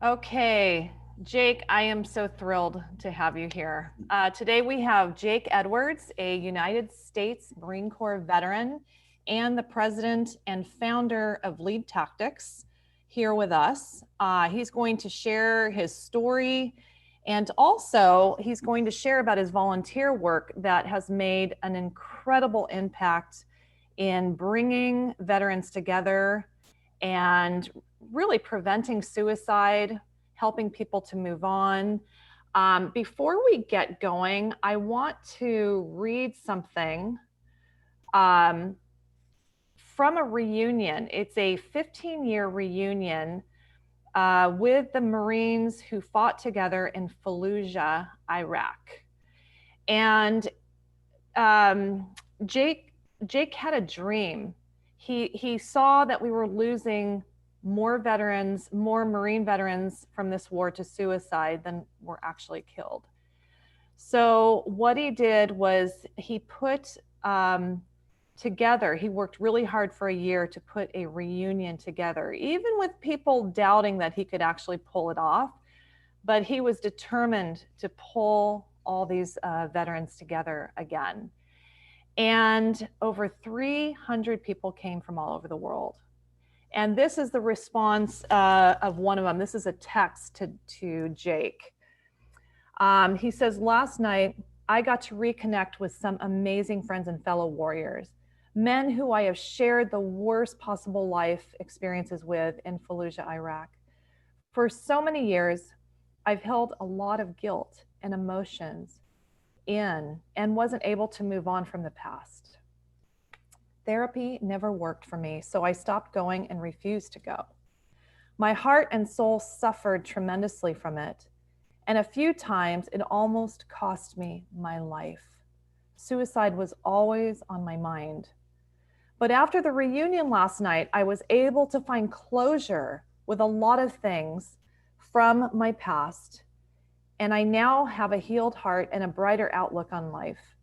Okay, Jake, I am so thrilled to have you here. Today we have Jake Edwards, a United States Marine Corps veteran and the president and founder of Lead Tactics, here with us. He's going to share his story, and also he's going to share about his volunteer work that has made an incredible impact in bringing veterans together and really preventing suicide, helping people to move on. Before we get going, I want to read something um, from a reunion. It's a 15-year reunion with the Marines who fought together in Fallujah, Iraq. And um, Jake Jake had a dream. He saw that we were losing more veterans, more Marine veterans from this war to suicide than were actually killed. So what he did was he put together. He worked really hard for a year to put a reunion together, even with people doubting that he could actually pull it off. But he was determined to pull all these veterans together again. And over 300 people came from all over the world. And this is the response of one of them. This is a text to Jake. He says, last night, I got to reconnect with some amazing friends and fellow warriors, men who I have shared the worst possible life experiences with in Fallujah, Iraq. For so many years, I've held a lot of guilt and emotions in and wasn't able to move on from the past. Therapy never worked for me, so I stopped going and refused to go. My heart and soul suffered tremendously from it, and a few times it almost cost me my life. Suicide was always on my mind. But after the reunion last night, I was able to find closure with a lot of things from my past, and I now have a healed heart and a brighter outlook on life.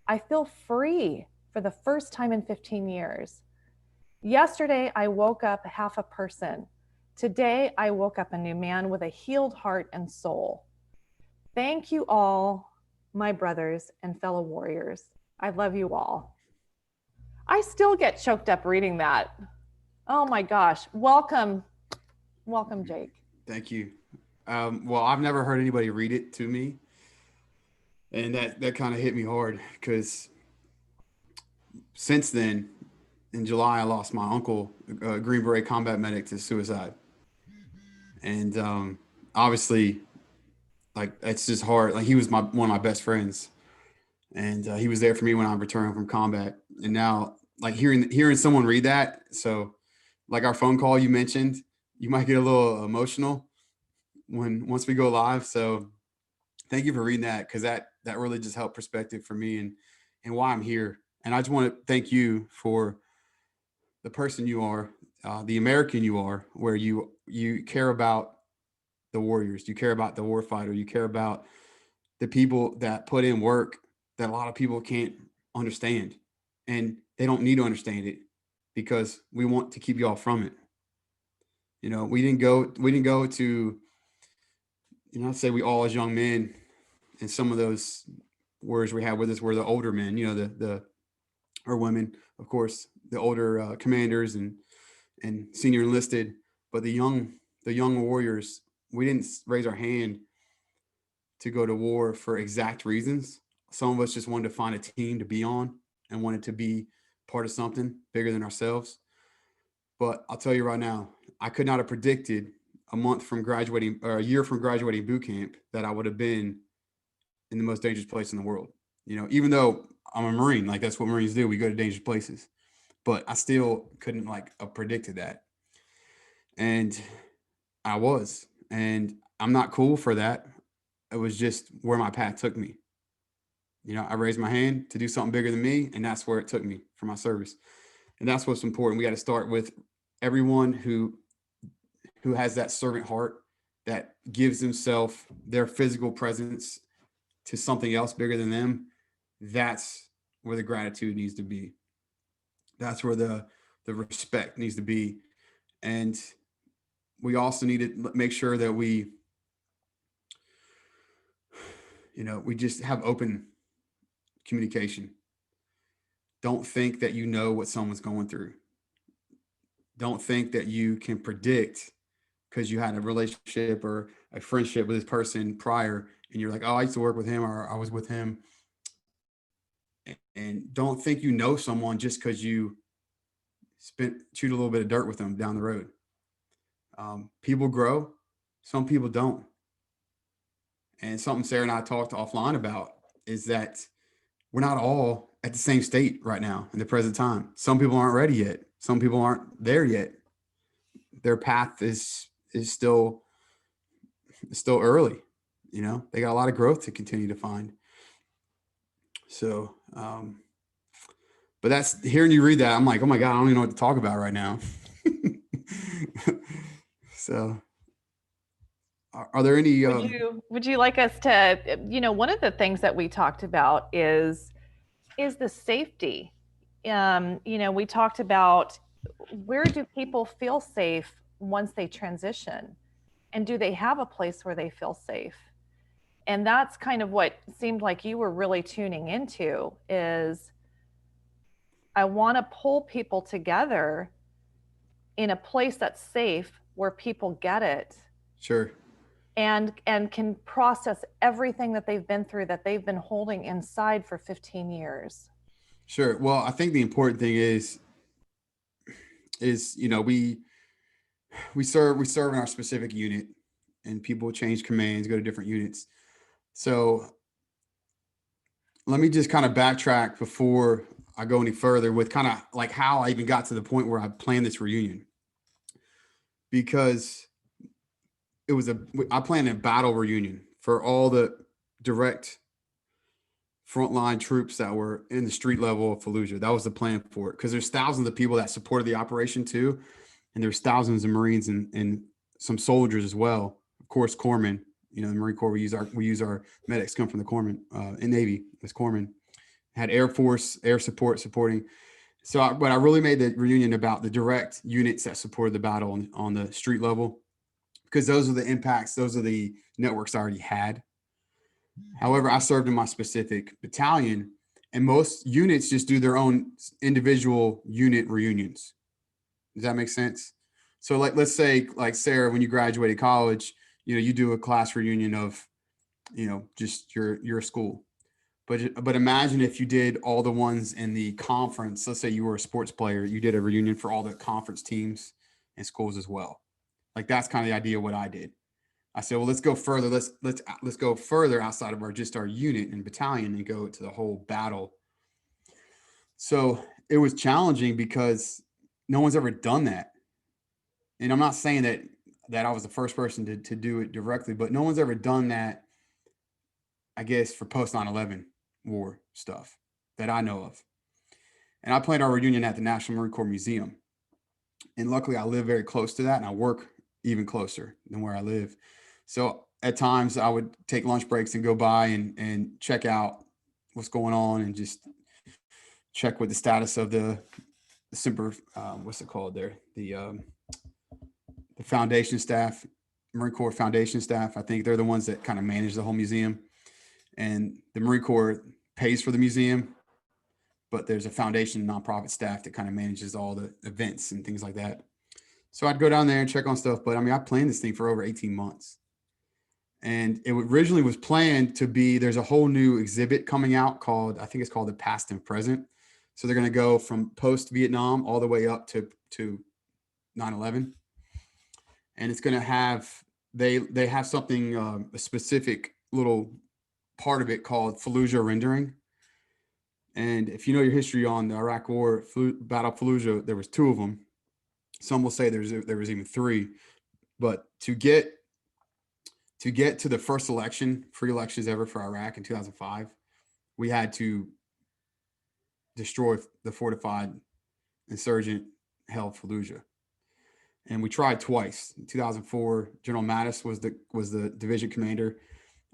I feel free for the first time in 15 years. Yesterday, I woke up half a person. Today, I woke up a new man with a healed heart and soul. Thank you all, my brothers and fellow warriors. I love you all. I still get choked up reading that. Oh my gosh. Welcome. Welcome, Jake. Thank you. Well, I've never heard anybody read it to me, and that kind of hit me hard because since then, in July, I lost my uncle, Green Beret combat medic, to suicide, and obviously, like it's just hard. Like he was one of my best friends, and he was there for me when I returned from combat, and now like hearing someone read that, so like our phone call you mentioned, you might get a little emotional when once we go live. So thank you for reading that because that really just helped perspective for me and why I'm here. And I just want to thank you for the person you are, the American you are, where you care about the warriors, you care about the warfighter, you care about the people that put in work that a lot of people can't understand, and they don't need to understand it because we want to keep y'all from it. You know, we didn't go to, I'd say we all as young men, and some of those words we had with us were the older men, the or women, of course, the older commanders and senior enlisted, but the young warriors, we didn't raise our hand to go to war for exact reasons. Some of us just wanted to find a team to be on and wanted to be part of something bigger than ourselves. But I'll tell you right now, I could not have predicted a month from graduating or a year from graduating boot camp that I would have been in the most dangerous place in the world. Even though I'm a Marine, like that's what Marines do. We go to dangerous places, but I still couldn't like have predicted that. And I was, and I'm not cool for that. It was just where my path took me. I raised my hand to do something bigger than me, and that's where it took me for my service. And that's what's important. We got to start with everyone who has that servant heart that gives himself their physical presence to something else bigger than them. That's where the gratitude needs to be. That's where the respect needs to be. And we also need to make sure that we just have open communication. Don't think that you know what someone's going through. Don't think that you can predict because you had a relationship or a friendship with this person prior and you're like, oh, I used to work with him or I was with him. And don't think you know someone just because you chewed a little bit of dirt with them down the road. People grow, some people don't. And something Sarah and I talked offline about is that we're not all at the same state right now in the present time. Some people aren't ready yet. Some people aren't there yet. Their path is still early. They got a lot of growth to continue to find. So, but that's hearing you read that, I'm like, oh my God, I don't even know what to talk about right now. So, are there any? Would you like us to? One of the things that we talked about is the safety. We talked about where do people feel safe once they transition, and do they have a place where they feel safe? And that's kind of what seemed like you were really tuning into is I want to pull people together in a place that's safe where people get it. Sure. And can process everything that they've been through that they've been holding inside for 15 years. Sure. Well, I think the important thing is we serve in our specific unit, and people change commands, go to different units. So let me just kind of backtrack before I go any further with kind of like how I even got to the point where I planned this reunion, because I planned a battle reunion for all the direct frontline troops that were in the street level of Fallujah. That was the plan for it, because there's thousands of people that supported the operation too, and there's thousands of Marines and some soldiers as well. Of course, corpsmen. The Marine Corps, we use our medics come from the corpsmen, in Navy as corpsmen. Had Air Force, air support supporting. But I really made the reunion about the direct units that supported the battle on the street level, because those are the impacts, those are the networks I already had. However, I served in my specific battalion, and most units just do their own individual unit reunions. Does that make sense? So let's say like Sarah, when you graduated college, you do a class reunion of, just your school. But imagine if you did all the ones in the conference. Let's say you were a sports player, you did a reunion for all the conference teams and schools as well. Like that's kind of the idea of what I did. I said, well, let's go further. Let's go further outside of our unit and battalion and go to the whole battle. So it was challenging because no one's ever done that. And I'm not saying that I was the first person to do it directly, but no one's ever done that, I guess, for post 9/11 war stuff that I know of. And I planned our reunion at the National Marine Corps Museum. And luckily I live very close to that, and I work even closer than where I live. So at times I would take lunch breaks and go by and check out what's going on and just check with the status of the Semper, what's it called there? The foundation staff, Marine Corps foundation staff. I think they're the ones that kind of manage the whole museum. And the Marine Corps pays for the museum, but there's a foundation nonprofit staff that kind of manages all the events and things like that. So I'd go down there and check on stuff. But I mean, I planned this thing for over 18 months. And it originally was planned to be, there's a whole new exhibit coming out called, I think it's called The Past and Present. So they're going to go from post Vietnam all the way up to 9/11. And it's going to have, they have something, a specific little part of it called Fallujah rendering. And if you know your history on the Iraq War, Battle of Fallujah, there was 2 of them. Some will say there was even 3. But to get to the first election, free elections ever for Iraq in 2005, we had to destroy the fortified insurgent held Fallujah. And we tried twice. In 2004, General Mattis was the division commander,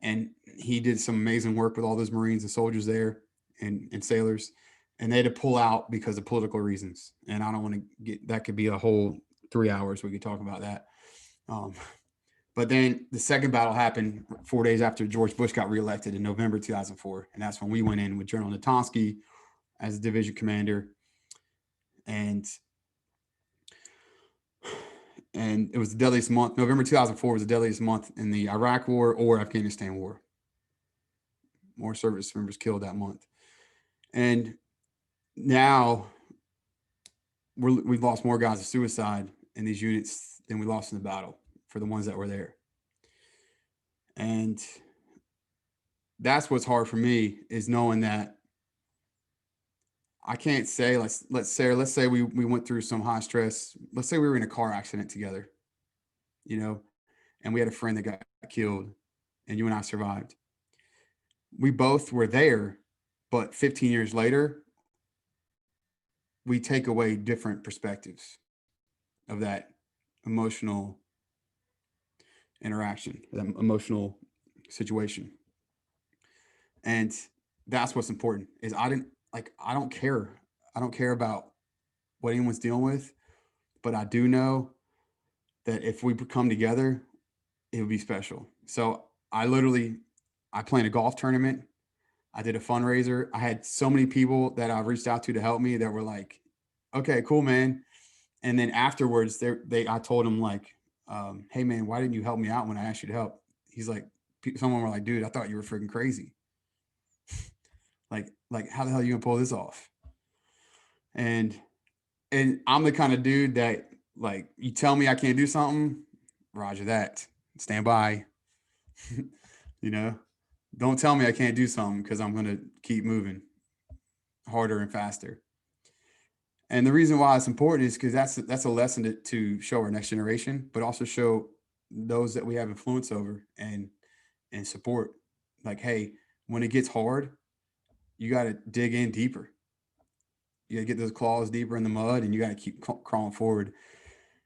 and he did some amazing work with all those Marines and soldiers there and sailors, and they had to pull out because of political reasons. And I don't want to get, that could be a whole 3 hours we could talk about that. But then the second battle happened 4 days after George Bush got reelected in November 2004. And that's when we went in with General Natonski as division commander. And it was the deadliest month. November 2004 was the deadliest month in the Iraq War or Afghanistan War. More service members killed that month. And now we've lost more guys to suicide in these units than we lost in the battle for the ones that were there. And that's what's hard for me, is knowing that I can't say, let's say we went through some high stress. Let's say we were in a car accident together, you know, and we had a friend that got killed and you and I survived. We both were there, but 15 years later, we take away different perspectives of that emotional interaction, that emotional situation. And that's what's important, is I don't care. I don't care about what anyone's dealing with, but I do know that if we come together, it would be special. So I planned a golf tournament. I did a fundraiser. I had so many people that I reached out to help me that were like, okay, cool, man. And then afterwards I told them like, hey man, why didn't you help me out when I asked you to help? He's like, someone were like, dude, I thought you were freaking crazy. like how the hell are you gonna pull this off? And I'm the kind of dude that, like, you tell me I can't do something, roger that, stand by. You know, don't tell me I can't do something, because I'm gonna keep moving harder and faster. And the reason why it's important is because that's a lesson to show our next generation, but also show those that we have influence over and support. Like, hey, when it gets hard, you got to dig in deeper. You got to get those claws deeper in the mud, and you got to keep crawling forward.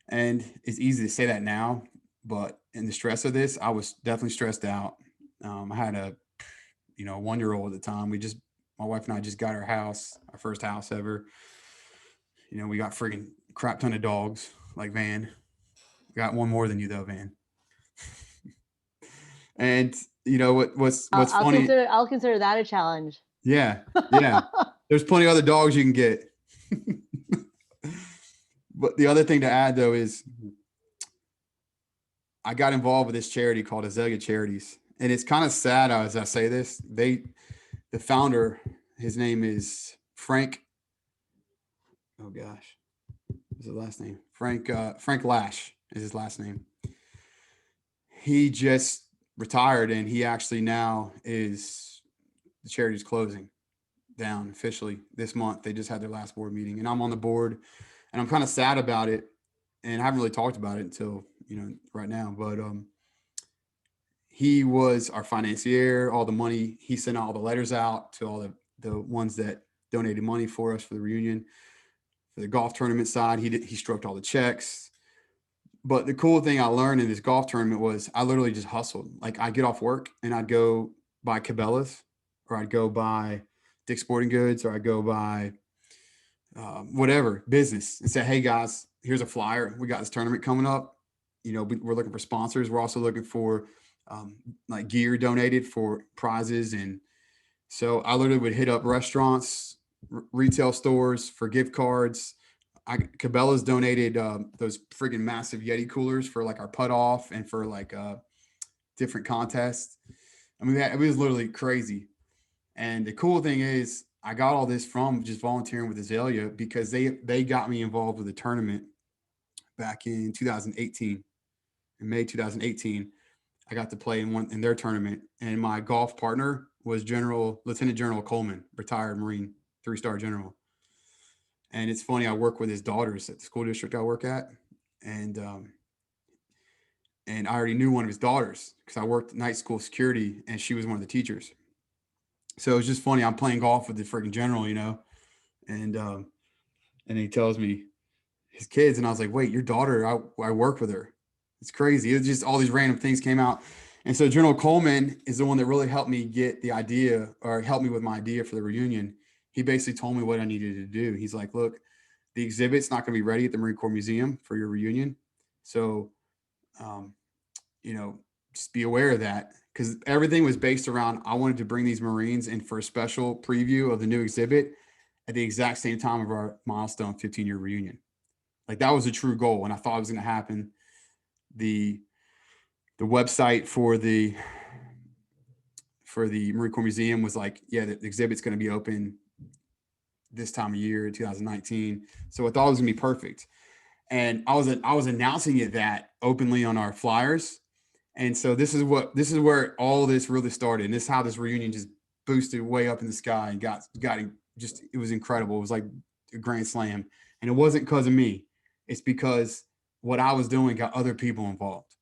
And it's easy to say that now, but in the stress of this, I was definitely stressed out. I had a 1-year-old at the time. My wife and I just got our first house ever. We got friggin' crap ton of dogs, like Van. Got one more than you though, Van. And what's funny? I'll consider that a challenge. Yeah. There's plenty of other dogs you can get. But the other thing to add though is I got involved with this charity called Azalea Charities. And it's kind of sad as I say this. The founder, his name is Frank. Oh gosh. What's his last name? Frank Lash is his last name. He just retired, and he actually now the charity's closing down officially this month. They just had their last board meeting, and I'm on the board, and I'm kind of sad about it. And I haven't really talked about it until, right now, but, he was our financier. All the money, he sent all the letters out to all the ones that donated money for us for the reunion. For the golf tournament side, he stroked all the checks. But the cool thing I learned in this golf tournament was I literally just hustled. Like, I'd get off work and I'd go buy Cabela's, or I'd go buy Dick's Sporting Goods, or I'd go buy whatever business, and say, hey guys, here's a flyer. We got this tournament coming up. We're looking for sponsors. We're also looking for like gear donated for prizes. And so I literally would hit up restaurants, retail stores for gift cards. Cabela's donated those friggin' massive Yeti coolers for like our putt off and for like different contests. I mean, it was literally crazy. And the cool thing is, I got all this from just volunteering with Azalea, because they got me involved with the tournament back in 2018. In May 2018, I got to play in their tournament, and my golf partner was Lieutenant General Coleman, retired Marine, 3-star general. And it's funny, I work with his daughters at the school district I work at, and I already knew one of his daughters because I worked night school security, and she was one of the teachers. So it was just funny. I'm playing golf with the freaking general, and he tells me his kids, and I was like, wait, your daughter? I work with her. It's crazy. It was just all these random things came out. And so General Coleman is the one that really helped me get the idea, or helped me with my idea for the reunion. He basically told me what I needed to do. He's like, look, the exhibit's not going to be ready at the Marine Corps Museum for your reunion. So you know, just be aware of that, because everything was based around, I wanted to bring these Marines in for a special preview of the new exhibit at the exact same time of our milestone 15-year reunion. Like, that was a true goal, and I thought it was going to happen. The website for the Marine Corps Museum was like, yeah, the exhibit's going to be open this time of year, 2019. So I thought it was going to be perfect. And I was announcing it that openly on our flyers. And so this is where all this really started. And this is how this reunion just boosted way up in the sky and got just, it was incredible. It was like a grand slam. And it wasn't because of me. It's because what I was doing got other people involved.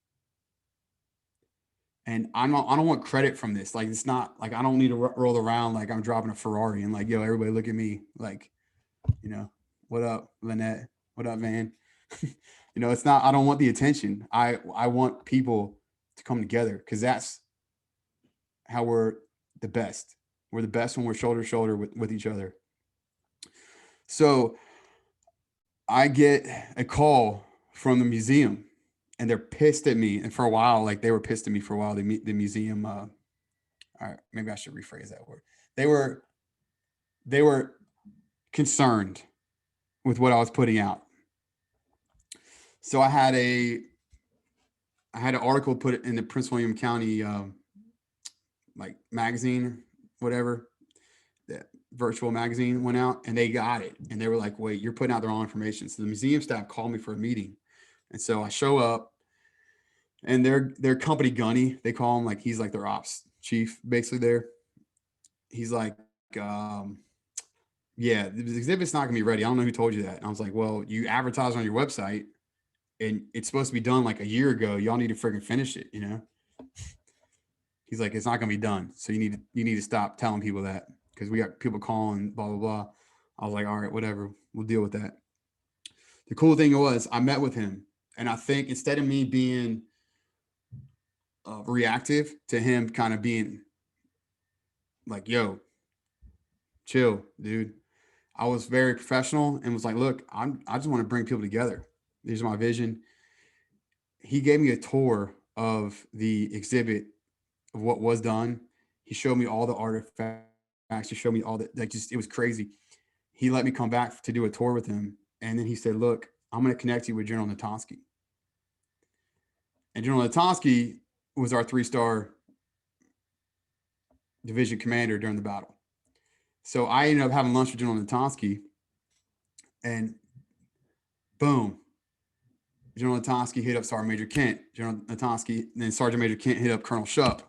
And I don't want credit from this. Like, it's not like, I don't need to roll around like I'm dropping a Ferrari and like, yo, everybody look at me. Like, you know, what up, Lynette? What up, Van? You know, it's not, I don't want the attention. I want people to come together, because that's how we're the best. We're the best when we're shoulder to shoulder with each other. So I get a call from the museum, and they're pissed at me. And for a while, like, they were pissed at me for a while. The museum, all right, maybe I should rephrase that word. They were concerned with what I was putting out. So I had an article put in the Prince William County, like, magazine, whatever, that virtual magazine went out, and they got it. And they were like, wait, you're putting out the wrong information. So the museum staff called me for a meeting. And so I show up, and their company gunny, they call him, like, he's like their ops chief basically there. He's like, yeah, the exhibit's not gonna be ready. I don't know who told you that. And I was like, well, you advertise on your website and it's supposed to be done like a year ago. Y'all need to freaking finish it, you know? He's like, it's not gonna be done. So you need to stop telling people that, because we got people calling, blah, blah, blah. I was like, all right, whatever, we'll deal with that. The cool thing was, I met with him, and I think instead of me being reactive to him kind of being like, yo, chill, dude, I was very professional and was like, look, I just want to bring people together. Here's my vision. He gave me a tour of the exhibit, of what was done. He showed me all the artifacts. He showed me all the, like, just, it was crazy. He let me come back to do a tour with him. And then he said, look, I'm going to connect you with General Natonsky. And General Natonsky was our 3-star division commander during the battle. So I ended up having lunch with General Natonsky, and boom, General Natonsky hit up Sergeant Major Kent. General Natonsky, then Sergeant Major Kent hit up Colonel Shupp.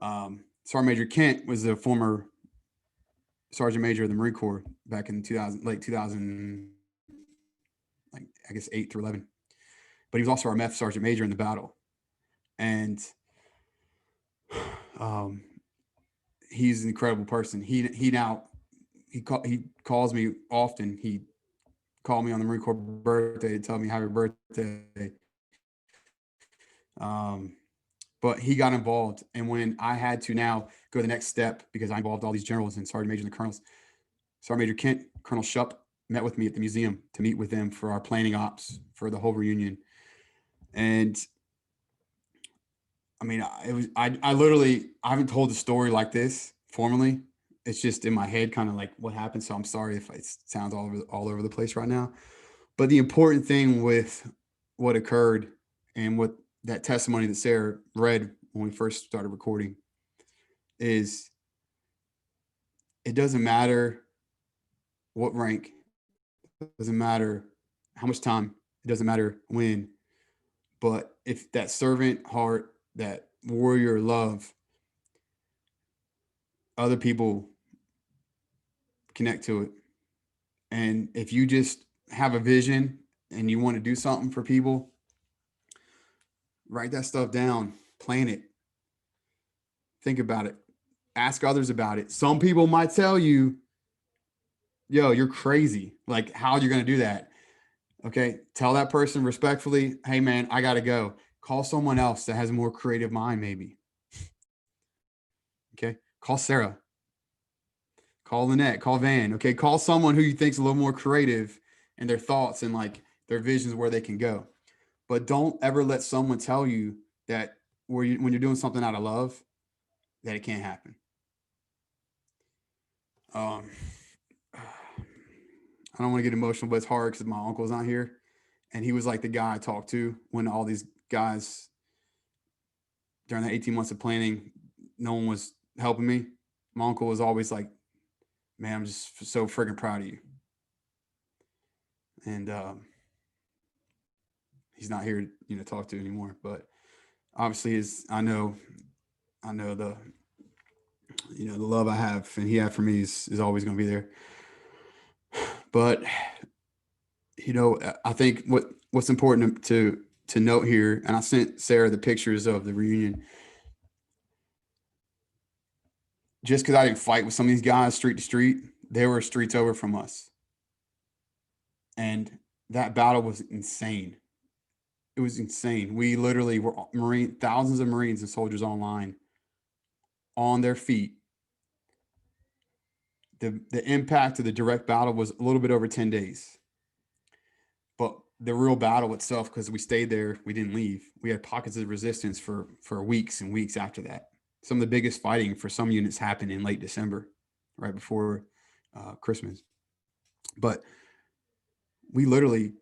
Sergeant Major Kent was a former Sergeant Major of the Marine Corps back in late 2000, like, I guess 8 through 11. But he was also our MEF Sergeant Major in the battle. And he's an incredible person. He calls me often. He called me on the Marine Corps birthday to tell me happy birthday. But he got involved. And when I had to now go the next step, because I involved all these generals and sergeant majors and colonels, Sergeant Major Kent, Colonel Shupp met with me at the museum to meet with them for our planning ops for the whole reunion. And I mean, I literally, I haven't told the story like this formally. It's just in my head, kind of like what happened. So I'm sorry if it sounds all over the place right now. But the important thing with what occurred and what that testimony that Sarah read when we first started recording is, it doesn't matter what rank, it doesn't matter how much time, it doesn't matter when, but if that servant heart, that warrior love, other people connect to it. And if you just have a vision and you want to do something for people, write that stuff down, plan it, think about it, ask others about it. Some people might tell you, yo, you're crazy. Like, how are you going to do that? Okay. Tell that person respectfully, hey man, I got to go. Call someone else that has a more creative mind, maybe. Okay. Call Sarah. Call Lynette. Call Van. Okay. Call someone who you think's a little more creative in their thoughts and like their visions where they can go. but don't ever let someone tell you that when you're doing something out of love, that it can't happen. I don't want to get emotional, but it's hard because my uncle's not here. And he was like the guy I talked to when all these guys during the 18 months of planning, no one was helping me. My uncle was always like, man, I'm just so freaking proud of you. And he's not here, to talk to anymore. But obviously, I know the, the love I have and he had for me is always going to be there. But I think what's important to note here, and I sent Sarah the pictures of the reunion. Just because I didn't fight with some of these guys street to street, they were streets over from us. And that battle was insane. It was insane. We literally were thousands of Marines and soldiers online on their feet. The impact of the direct battle was a little bit over 10 days. But the real battle itself, because we stayed there, we didn't leave. We had pockets of resistance for weeks and weeks after that. Some of the biggest fighting for some units happened in late December, right before Christmas. But we literally,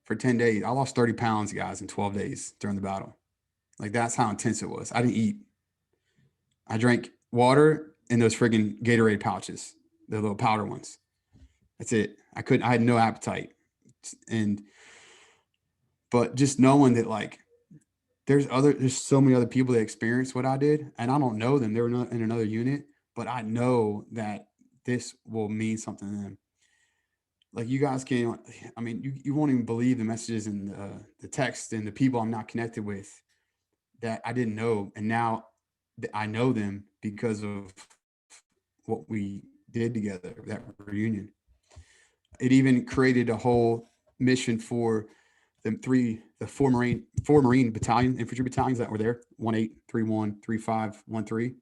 for 10 days, I lost 30 pounds, guys, in 12 days during the battle. Like, that's how intense it was. I didn't eat. I drank water in those friggin' Gatorade pouches, the little powder ones. That's it. I had no appetite. But just knowing that, like, there's so many other people that experienced what I did, and I don't know them. They were not in another unit, but I know that this will mean something to them. Like, you guys can't, I mean, you won't even believe the messages and the text and the people I'm not connected with that I didn't know. And now I know them because of what we did together, that reunion. It even created a whole mission for the four Marine battalion, infantry battalions that were there, 1-8, 3-1, 3-5, 1-3.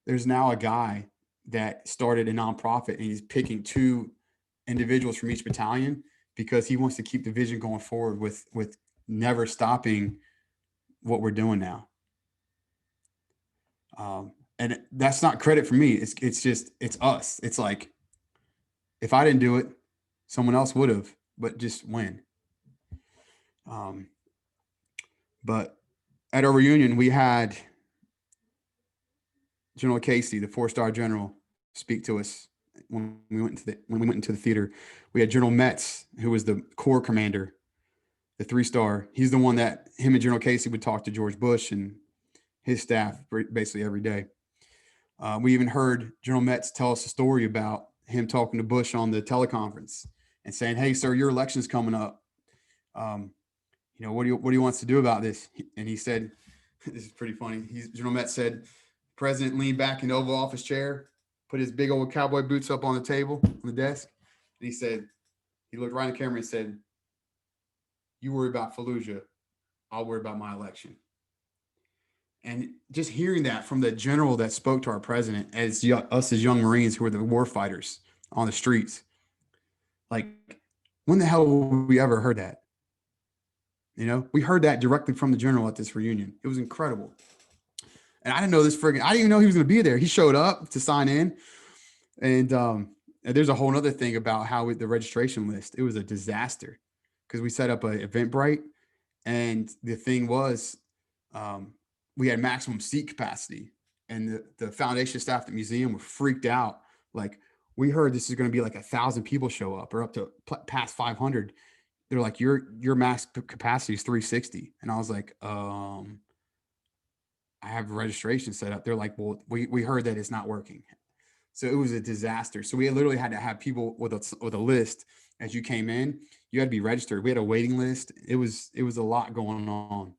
There's now a guy that started a nonprofit, and he's picking 2 individuals from each battalion because he wants to keep the vision going forward with never stopping what we're doing now. And that's not credit for me. It's us. It's like, if I didn't do it, someone else would have, but just when. But at our reunion, we had General Casey, the 4-star general, speak to us when we went into the theater. We had General Metz, who was the Corps commander, the 3-star. He's the one that him and General Casey would talk to George Bush and his staff basically every day. We even heard General Metz tell us a story about him talking to Bush on the teleconference and saying, "Hey, sir, your election's coming up. What do you want us to do about this?" And he said, this is pretty funny. General Metz said, "President leaned back in the Oval Office chair, put his big old cowboy boots up on the table, on the desk. And he said," he looked right in the camera and said, "You worry about Fallujah. I'll worry about my election." And just hearing that from the general that spoke to our president as us as young Marines who were the war fighters on the streets, like, when the hell have we ever heard that? We heard that directly from the general at this reunion. It was incredible. And I didn't know I didn't even know he was going to be there. He showed up to sign in. And there's a whole other thing about how the registration list, it was a disaster because we set up an Eventbrite, and the thing was, we had maximum seat capacity, and the foundation staff at the museum were freaked out. Like, we heard this is going to be like 1,000 people show up, or up to past 500. They're like, your max capacity is 360. And I was like, I have registration set up. They're like, well, we heard that it's not working. So it was a disaster. So we literally had to have people with a list as you came in. You had to be registered. We had a waiting list. It was a lot going on.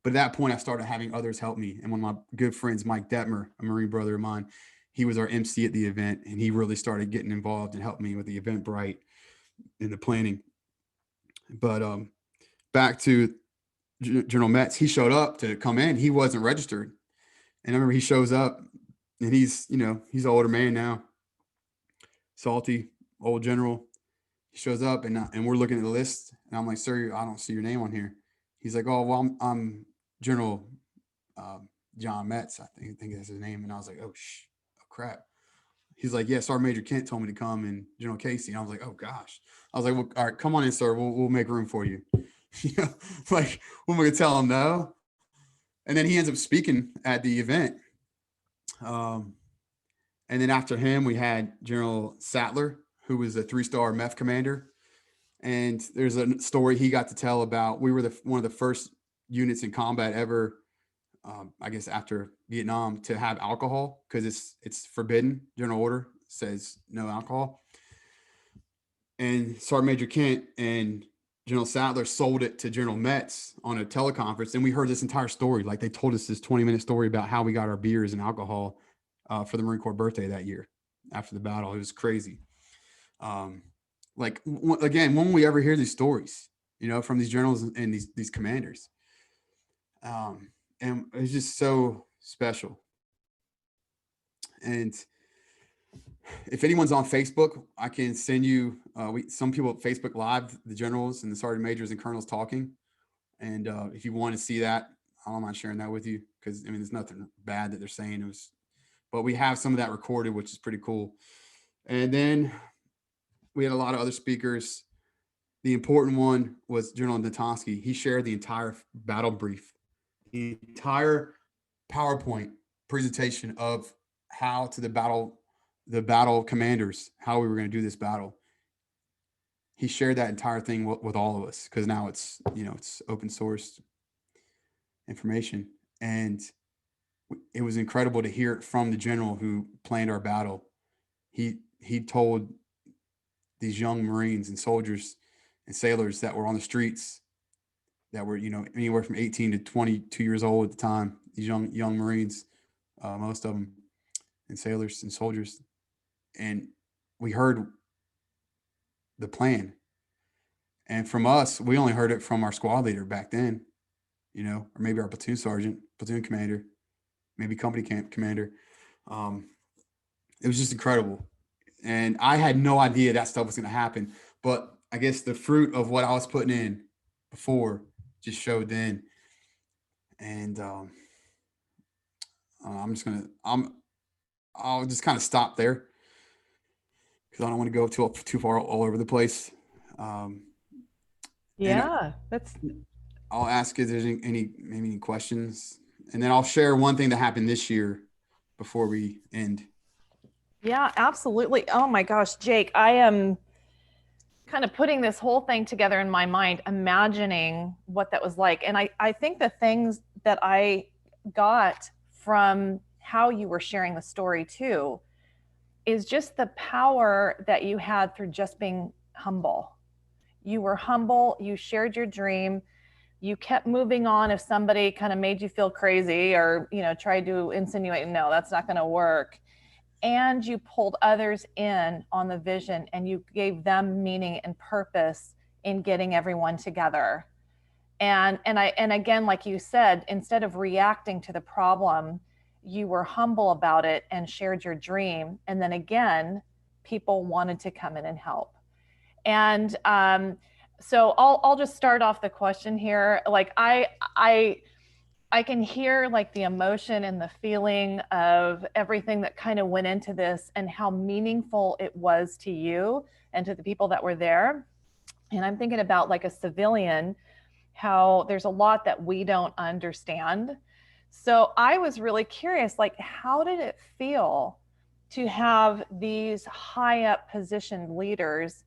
But at that point, I started having others help me. And one of my good friends, Mike Detmer, a Marine brother of mine, he was our MC at the event, and he really started getting involved and helped me with the Eventbrite and the planning. But back to General Metz, he showed up to come in. He wasn't registered. And I remember he shows up, and he's an older man now, salty, old general. He shows up and we're looking at the list, and I'm like, sir, I don't see your name on here. He's like, oh, well, I'm General John Metz, I think that's his name. And I was like, oh crap. He's like, yeah, Sergeant Major Kent told me to come, and General Casey. And I was like, oh gosh. I was like, well, all right, come on in, sir. We'll make room for you. Like, what am I gonna tell him no? And then he ends up speaking at the event. And then after him, we had General Sattler, who was a 3-star MEF commander. And there's a story he got to tell about, we were one of the first units in combat ever, I guess after Vietnam, to have alcohol, because it's forbidden. General order says no alcohol. And Sergeant Major Kent and General Sattler sold it to General Metz on a teleconference. And we heard this entire story. Like, they told us this 20-minute story about how we got our beers and alcohol for the Marine Corps birthday that year after the battle. It was crazy. Like, again, when will we ever hear these stories, from these generals and these commanders? And it's just so special. And if anyone's on Facebook, I can send you, some people at Facebook Live, the generals and the sergeant majors and colonels talking. And if you want to see that, I don't mind sharing that with you, because there's nothing bad that they're saying. But we have some of that recorded, which is pretty cool. And then we had a lot of other speakers. The important one was General Natonski. He shared the entire battle brief, the entire PowerPoint presentation of how to the battle commanders, how we were going to do this battle. He shared that entire thing with all of us, because now it's open source information. And it was incredible to hear it from the general who planned our battle. He told these young Marines and soldiers and sailors that were on the streets, that were, anywhere from 18 to 22 years old at the time, these young Marines, most of them, and sailors and soldiers. And we heard the plan. And from us, we only heard it from our squad leader back then, or maybe our platoon sergeant, platoon commander, maybe company camp commander. It was just incredible. And I had no idea that stuff was going to happen. But I guess the fruit of what I was putting in before just showed then. And I'll just kind of stop there, because I don't want to go too far all over the place. I'll ask if there's any questions, and then I'll share one thing that happened this year before we end. Yeah, absolutely. Oh my gosh, Jake, I am kind of putting this whole thing together in my mind, imagining what that was like. And I think the things that I got from how you were sharing the story too is just the power that you had through just being humble. You were humble, you shared your dream, you kept moving on if somebody kind of made you feel crazy or, tried to insinuate, no, that's not going to work. And you pulled others in on the vision, and you gave them meaning and purpose in getting everyone together. And again, like you said, instead of reacting to the problem, you were humble about it and shared your dream. And then again, people wanted to come in and help. And so I'll just start off the question here. Like I can hear like the emotion and the feeling of everything that kind of went into this and how meaningful it was to you and to the people that were there. And I'm thinking about, like, a civilian, how there's a lot that we don't understand. So I was really curious, like, how did it feel to have these high up positioned leaders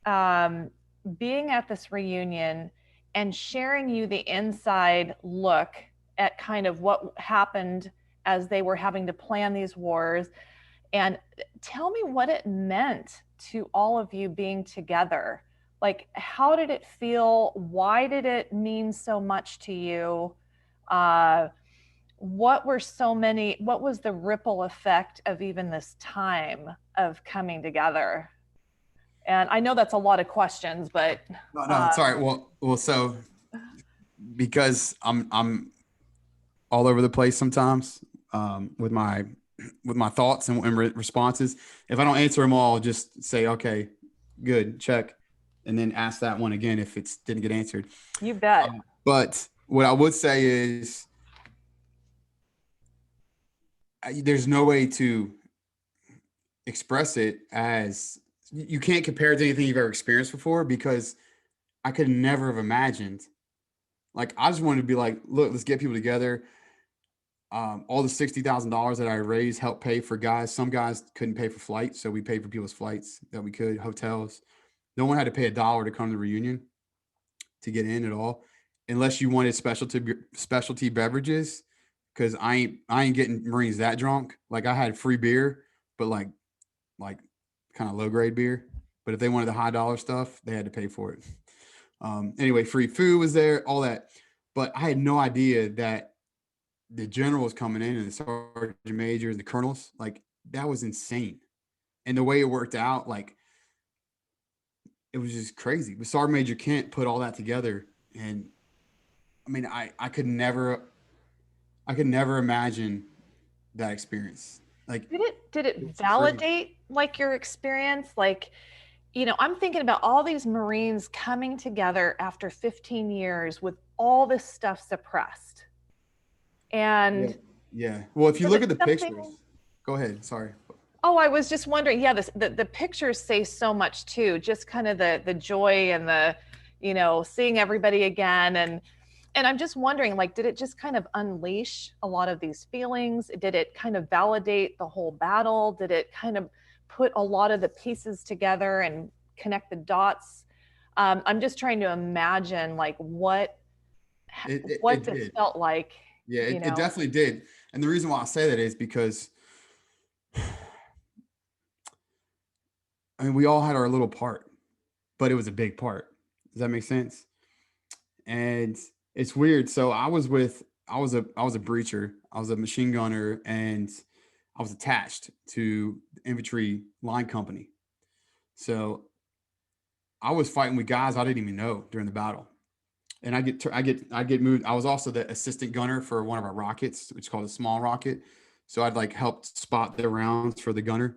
being at this reunion and sharing you the inside look at kind of what happened as they were having to plan these wars? And tell me what it meant to all of you being together. Like, how did it feel? Why did it mean so much to you? What was the ripple effect of even this time of coming together? And I know that's a lot of questions, but no, it's all right. Well, so because I'm all over the place sometimes with my thoughts and responses. If I don't answer them all, just say, okay, good, check, and then ask that one again if it didn't get answered. You bet. But what I would say is there's no way to express it as you can't compare it to anything you've ever experienced before, because I could never have imagined. Like, I just wanted to be like, look, let's get people together. All the $60,000 that I raised helped pay for guys. Some guys couldn't pay for flights, so we paid for people's flights that we could, hotels. No one had to pay $1 to come to the reunion to get in at all, unless you wanted specialty beverages. Because I ain't getting Marines that drunk. Like, I had free beer, but like kind of low grade beer. But if they wanted the high dollar stuff, they had to pay for it. Anyway, free food was there, all that. But I had no idea that the generals coming in and the sergeant majors and the colonels, like, that was insane. And the way it worked out, like, it was just crazy. But Sergeant Major Kent put all that together. And I mean, I could never imagine that experience. Like, Did it it's crazy. validate like your experience? Like, I'm thinking about all these Marines coming together after 15 years with all this stuff suppressed. And yeah. Well, if you was look it at the something- pictures, go ahead. Sorry. Oh, I was just wondering. Yeah, the pictures say so much too. Just kind of the joy and the, seeing everybody again, and I'm just wondering, like, did it just kind of unleash a lot of these feelings? Did it kind of validate the whole battle? Did it kind of put a lot of the pieces together and connect the dots? I'm just trying to imagine, like, what It this did. felt like. Yeah, it definitely did. And the reason why I say that is because, I mean, we all had our little part, but it was a big part. Does that make sense? And it's weird. So I was a breacher. I was a machine gunner, and I was attached to the infantry line company. So I was fighting with guys I didn't even know during the battle. And I get moved. I was also the assistant gunner for one of our rockets, which is called a small rocket. So I'd like helped spot the rounds for the gunner.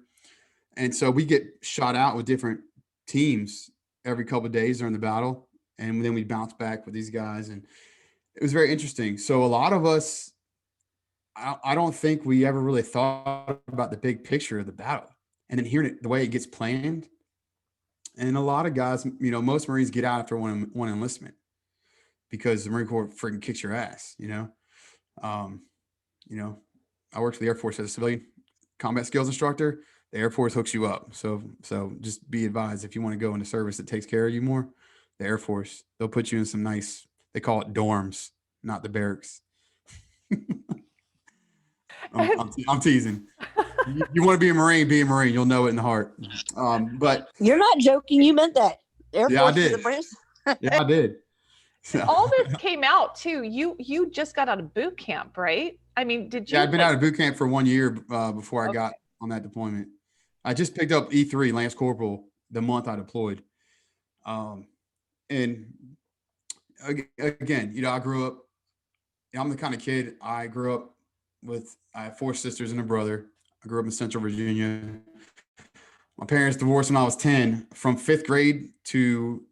And so we get shot out with different teams every couple of days during the battle. And then we bounce back with these guys. And it was very interesting. So a lot of us, I don't think we ever really thought about the big picture of the battle. And then hearing it the way it gets planned. And a lot of guys, most Marines get out after one enlistment, because the Marine Corps freaking kicks your ass, I worked for the Air Force as a civilian combat skills instructor. The Air Force hooks you up. So just be advised, if you want to go into service that takes care of you more, the Air Force, they'll put you in some nice, they call it dorms, not the barracks. I'm teasing. You want to be a Marine, be a Marine. You'll know it in the heart. But you're not joking. You meant that. Air yeah, Force I did. to the branch. Yeah, I did. All this came out too. You just got out of boot camp, right? I mean, did you? Yeah, I'd been out of boot camp for 1 year before I got on that deployment. I just picked up E3 Lance Corporal the month I deployed. And again, I grew up, I'm the kind of kid, I grew up with, I have 4 sisters and a brother. I grew up in Central Virginia. My parents divorced when I was 10. From 5th grade to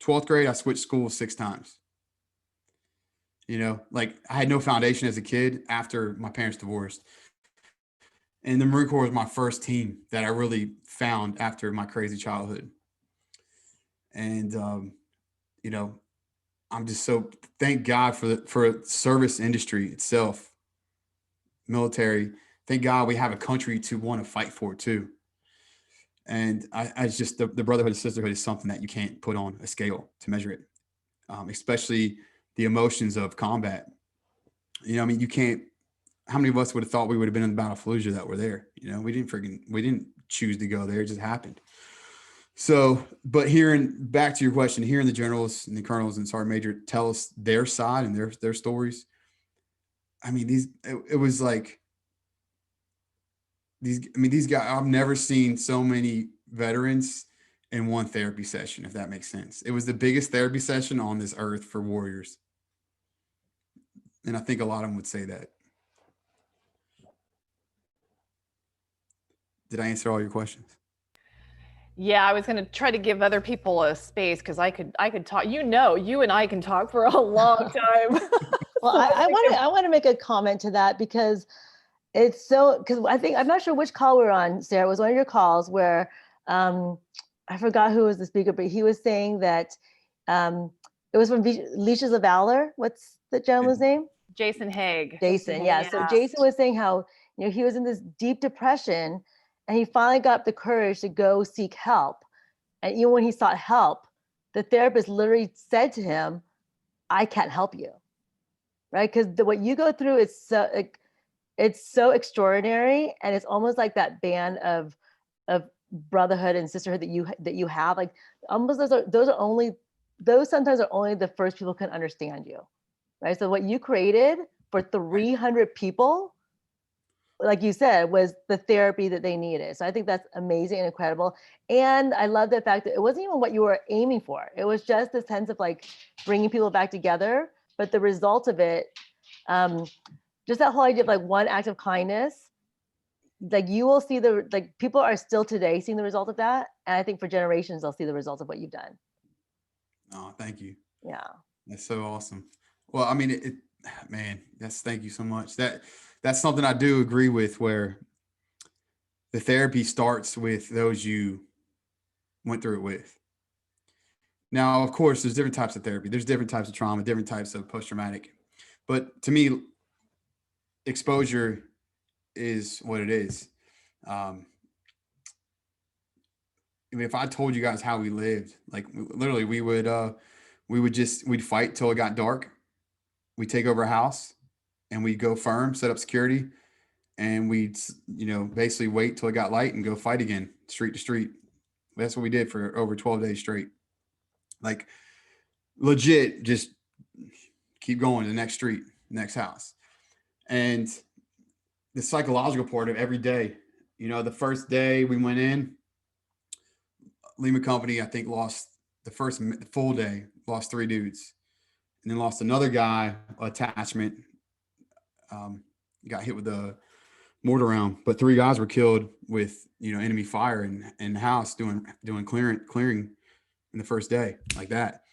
12th grade, I switched schools 6 times. Like, I had no foundation as a kid after my parents divorced. And the Marine Corps was my first team that I really found after my crazy childhood. And, I'm just so, thank God for service industry itself, military. Thank God we have a country to want to fight for too. And I just, the brotherhood and sisterhood is something that you can't put on a scale to measure it, especially the emotions of combat. You can't, how many of us would have thought we would have been in the Battle of Fallujah that were there? We didn't choose to go there. It just happened. So, but back to your question, hearing the generals and the colonels and sergeant major tell us their side and their stories. I mean, it was like these guys, I've never seen so many veterans in one therapy session, if that makes sense. It was the biggest therapy session on this earth for warriors. And I think a lot of them would say that. Did I answer all your questions? Yeah, I was going to try to give other people a space because I could talk. You and I can talk for a long time. Well, So I think want to make a comment to that because because I think I'm not sure which call we were on, Sarah. It was one of your calls where I forgot who was the speaker, but he was saying that it was from Leashes of Valor. What's the gentleman's name? Jason Haig. Jason. Yeah. So Jason was saying how he was in this deep depression, and he finally got up the courage to go seek help. And even when he sought help, the therapist literally said to him, "I can't help you," right? Because what you go through is so it's so extraordinary, and it's almost like that band of brotherhood and sisterhood that you have. Like almost those sometimes are only the first people can understand you, right? So what you created for 300 people, like you said, was the therapy that they needed. So I think that's amazing and incredible. And I love the fact that it wasn't even what you were aiming for. It was just the sense of like bringing people back together. But the result of it, just that whole idea of like one act of kindness, like you will see people are still today seeing the result of that. And I think for generations, they'll see the results of what you've done. Oh, thank you. Yeah. That's so awesome. Well, I mean, man, thank you so much. That's something I do agree with, where the therapy starts with those you went through it with. Now, of course, there's different types of therapy. There's different types of trauma, different types of post-traumatic. But to me, exposure is what it is. I mean, if I told you guys how we lived, like literally we'd fight till it got dark. We'd take over a house and we'd go firm, set up security, and we'd, basically wait till it got light and go fight again, street to street. That's what we did for over 12 days straight. Like legit, just keep going to the next street, next house. And the psychological part of every day, the first day we went in, Lima Company, I think, lost the first full day, lost 3 dudes, and then lost another guy, attachment, got hit with a mortar round, but 3 guys were killed with, enemy fire in the house doing clearing in the first day, like that.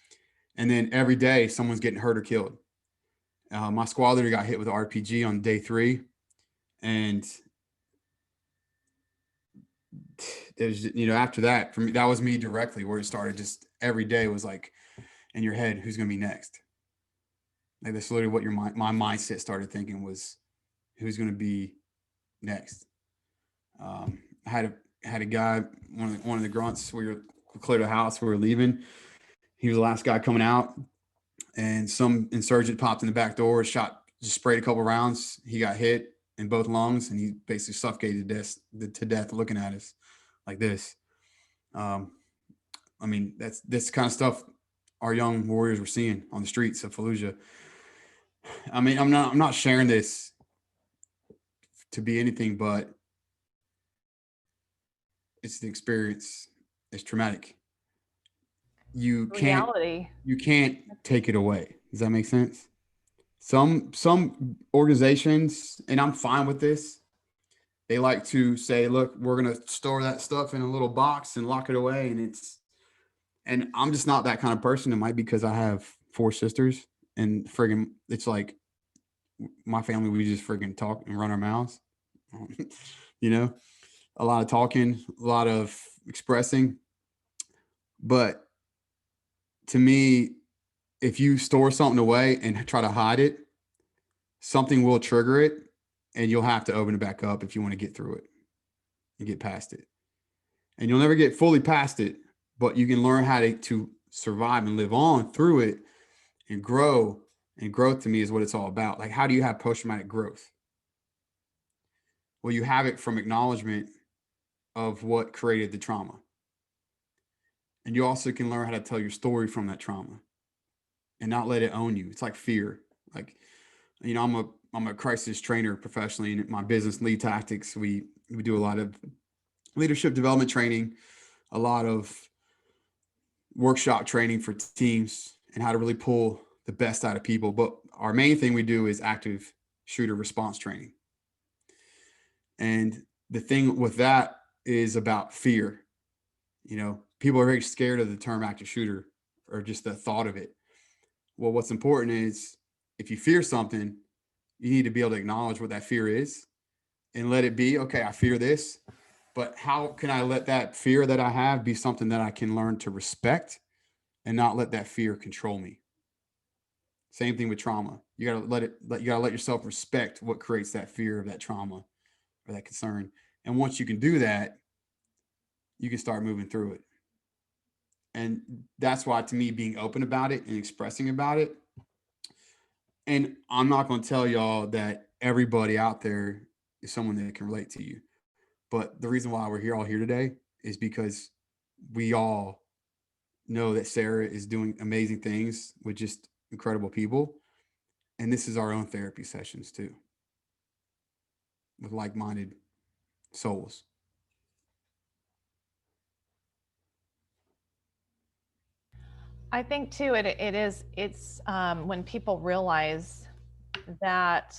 And then every day someone's getting hurt or killed. My squad leader got hit with an RPG on day 3. And there's, after that, for me, that was me directly where it started. Just every day was like in your head, who's going to be next? Like that's literally what my mindset started thinking was, who's going to be next? I had a guy, one of the grunts. We cleared a house. We were leaving. He was the last guy coming out, and some insurgent popped in the back door, just sprayed a couple rounds. He got hit in both lungs, and he basically suffocated to death looking at us like this. I mean, that's this kind of stuff our young warriors were seeing on the streets of Fallujah. I mean, I'm not sharing this to be anything, but it's the experience. It's traumatic. You can't take it away. Does that make sense? Some organizations, and I'm fine with this, they like to say, look, we're going to store that stuff in a little box and lock it away. And I'm just not that kind of person. It might be because I have 4 sisters, and friggin', it's like my family, we just friggin' talk and run our mouths, a lot of talking, a lot of expressing. But to me, if you store something away and try to hide it, something will trigger it, and you'll have to open it back up if you want to get through it and get past it. And you'll never get fully past it, but you can learn how to survive and live on through it and grow. And growth to me is what it's all about. Like, how do you have post-traumatic growth? Well, you have it from acknowledgement of what created the trauma. And you also can learn how to tell your story from that trauma and not let it own you. It's like fear. Like, I'm a crisis trainer professionally in my business, Lead Tactics. We do a lot of leadership development training, a lot of workshop training for teams, and how to really pull the best out of people. But our main thing we do is active shooter response training. And the thing with that is about fear. You know, people are very scared of the term active shooter or just the thought of it. Well, what's important is if you fear something, you need to be able to acknowledge what that fear is and let it be. Okay, I fear this, but how can I let that fear that I have be something that I can learn to respect and not let that fear control me? Same thing with trauma. You gotta you gotta let yourself respect what creates that fear of that trauma or that concern. And once you can do that, you can start moving through it. And that's why, to me, being open about it and expressing about it. And I'm not going to tell y'all that everybody out there is someone that can relate to you. But the reason why we're here all here today is because we all know that Sarah is doing amazing things with just incredible people. And this is our own therapy sessions too, with like-minded souls. I think too, it's when people realize that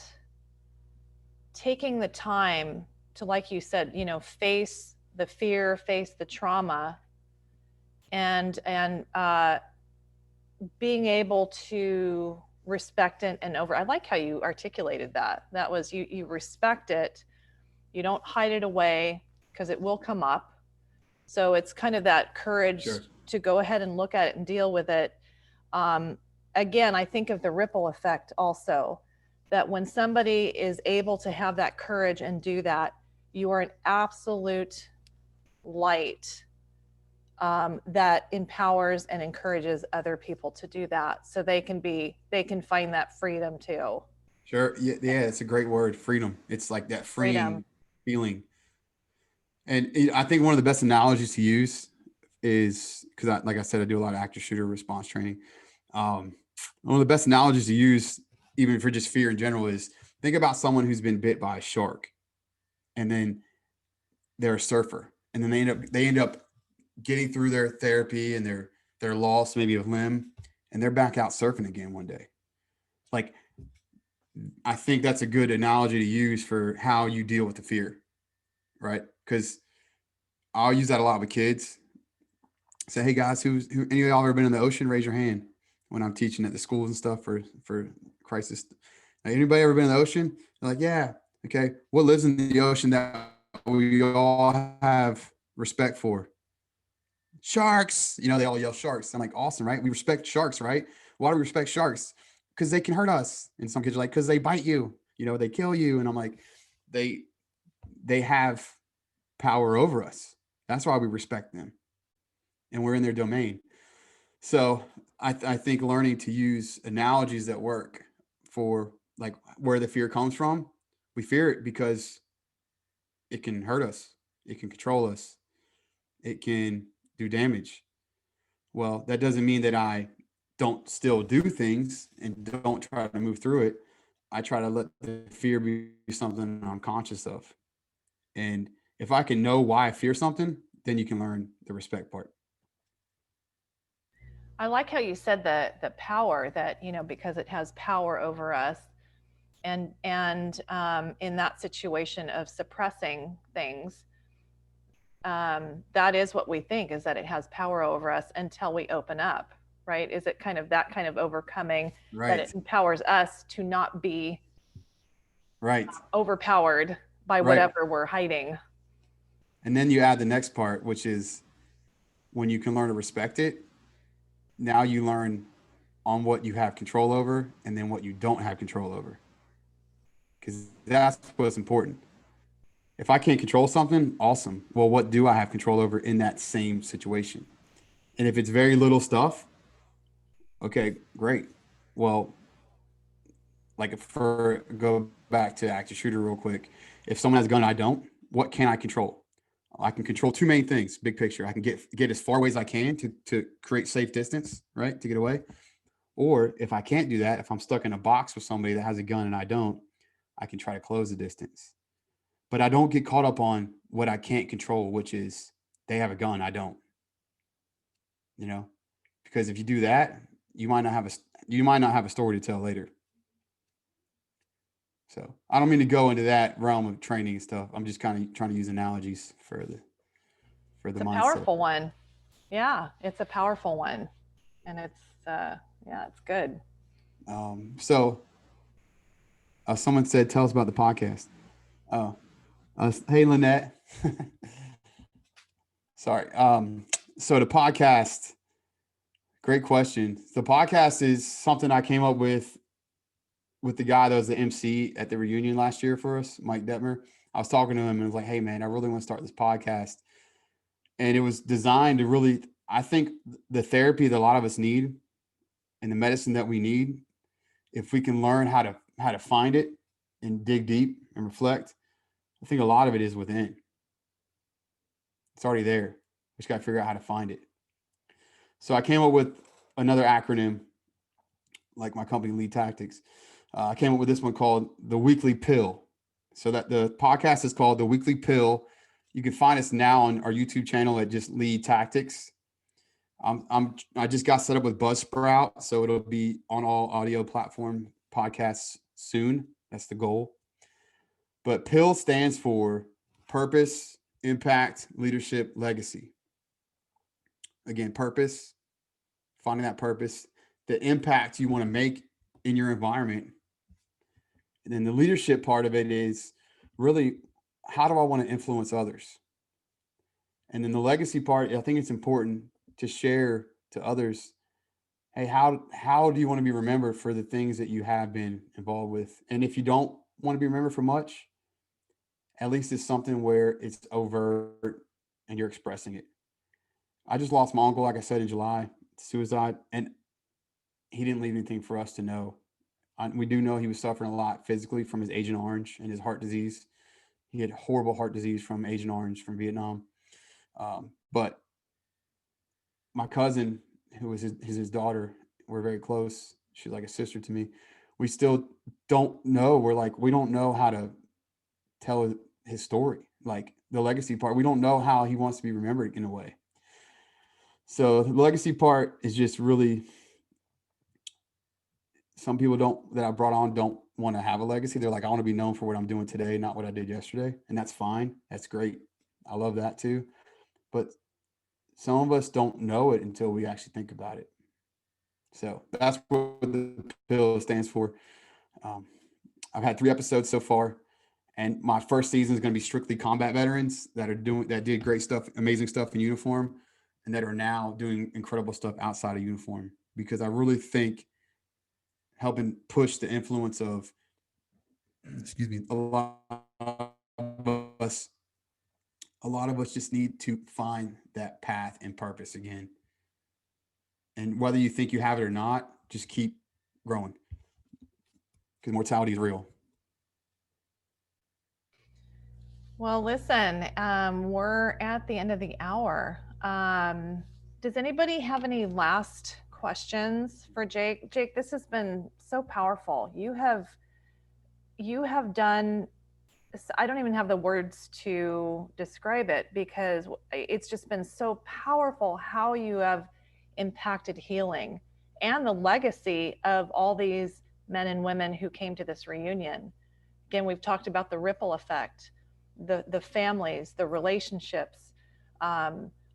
taking the time to, like you said, you know, face the fear, face the trauma, and being able to respect it and over. I like how you articulated that. That was you respect it, you don't hide it away because it will come up. So it's kind of that courage Sure. to go ahead and look at it and deal with it. Again, I think of the ripple effect also, that when somebody is able to have that courage and do that, you are an absolute light that empowers and encourages other people to do that, so they can find that freedom too. Sure. Yeah, it's a great word, freedom. It's like that freeing Freedom. feeling. And I think one of the best analogies to use is because, like I said, I do a lot of active shooter response training. One of the best analogies to use, even for just fear in general, is think about someone who's been bit by a shark, and then they're a surfer, and then they end up getting through their therapy and their loss maybe of limb, and they're back out surfing again one day. Like, I think that's a good analogy to use for how you deal with the fear, right? Because I'll use that a lot with kids. Say, hey guys, who any of y'all ever been in the ocean? Raise your hand when I'm teaching at the schools and stuff for crisis. Anybody ever been in the ocean? They're like, yeah. Okay. What lives in the ocean that we all have respect for? Sharks. You know, they all yell sharks. I'm like, awesome, right? We respect sharks, right? Why do we respect sharks? Because they can hurt us. And some kids are like, because they bite you, you know, they kill you. And I'm like, they have power over us. That's why we respect them. And we're in their domain. So I think learning to use analogies that work for like where the fear comes from. We fear it because it can hurt us. It can control us. It can do damage. Well, that doesn't mean that I don't still do things and don't try to move through it. I try to let the fear be something I'm conscious of. And if I can know why I fear something, then you can learn the respect part. I like how you said the power, that, you know, because it has power over us, and in that situation of suppressing things, that is what we think, is that it has power over us until we open up, right? Is it kind of that kind of overcoming, that it Right. empowers us to not be Right. overpowered by Right. whatever we're hiding. And then you add the next part, which is when you can learn to respect it, now you learn on what you have control over and then what you don't have control over. Because that's what's important. If I can't control something, awesome. Well, what do I have control over in that same situation? And if it's very little stuff, okay, great. Well, like for go back to active shooter real quick. If someone has a gun, I don't. What can I control? I can control two main things. Big picture. I can get as far away as I can to create safe distance, right, to get away. Or if I can't do that, if I'm stuck in a box with somebody that has a gun and I don't, I can try to close the distance. But I don't get caught up on what I can't control, which is they have a gun, I don't. You know, because if you do that, you might not have a story to tell later. So I don't mean to go into that realm of training and stuff. I'm just kind of trying to use analogies for for the It's a mindset. powerful one. Yeah, it's a powerful one. And it's, yeah, it's good. So someone said, tell us about the podcast. Oh, hey, Lynette. Sorry. So the podcast, great question. The podcast is something I came up with the guy that was the MC at the reunion last year for us, Mike Detmer. I was talking to him and was like, hey man, I really want to start this podcast. And it was designed to really, I think the therapy that a lot of us need and the medicine that we need, if we can learn how to find it and dig deep and reflect, I think a lot of it is within. It's already there. We just got to figure out how to find it. So I came up with another acronym, like my company, Lead Tactics. I came up with this one called The Weekly Pill. So that the podcast is called The Weekly Pill. You can find us now on our YouTube channel at just Lead Tactics. I just got set up with Buzzsprout, so it'll be on all audio platform podcasts soon. That's the goal. But PIL stands for Purpose, Impact, Leadership, Legacy. Again, purpose, finding that purpose, the impact you want to make in your environment. And then the leadership part of it is really, how do I want to influence others? And then the legacy part, I think it's important to share to others, hey, how do you want to be remembered for the things that you have been involved with? And if you don't want to be remembered for much, at least it's something where it's overt and you're expressing it. I just lost my uncle, like I said, in July, suicide, and he didn't leave anything for us to know. We do know he was suffering a lot physically from his Agent Orange and his heart disease. He had horrible heart disease from Agent Orange from Vietnam. But my cousin, who was his daughter, we're very close. She's like a sister to me. We still don't know. We don't know how to tell his story, like the legacy part. We don't know how he wants to be remembered in a way. So the legacy part is just really, some people that I brought on don't want to have a legacy. They're like, I want to be known for what I'm doing today, not what I did yesterday. And that's fine. That's great. I love that too. But some of us don't know it until we actually think about it. So that's what the PIL stands for. I've had 3 episodes so far, and my first season is going to be strictly combat veterans that did great stuff, amazing stuff in uniform, and that are now doing incredible stuff outside of uniform, because I really think helping push the influence of, a lot of us just need to find that path and purpose again. And whether you think you have it or not, just keep growing, because mortality is real. Well, listen, we're at the end of the hour. Does anybody have any last questions for Jake? Jake, this has been so powerful. You have done, I don't even have the words to describe it, because it's just been so powerful how you have impacted healing and the legacy of all these men and women who came to this reunion. Again, we've talked about the ripple effect, the families, the relationships,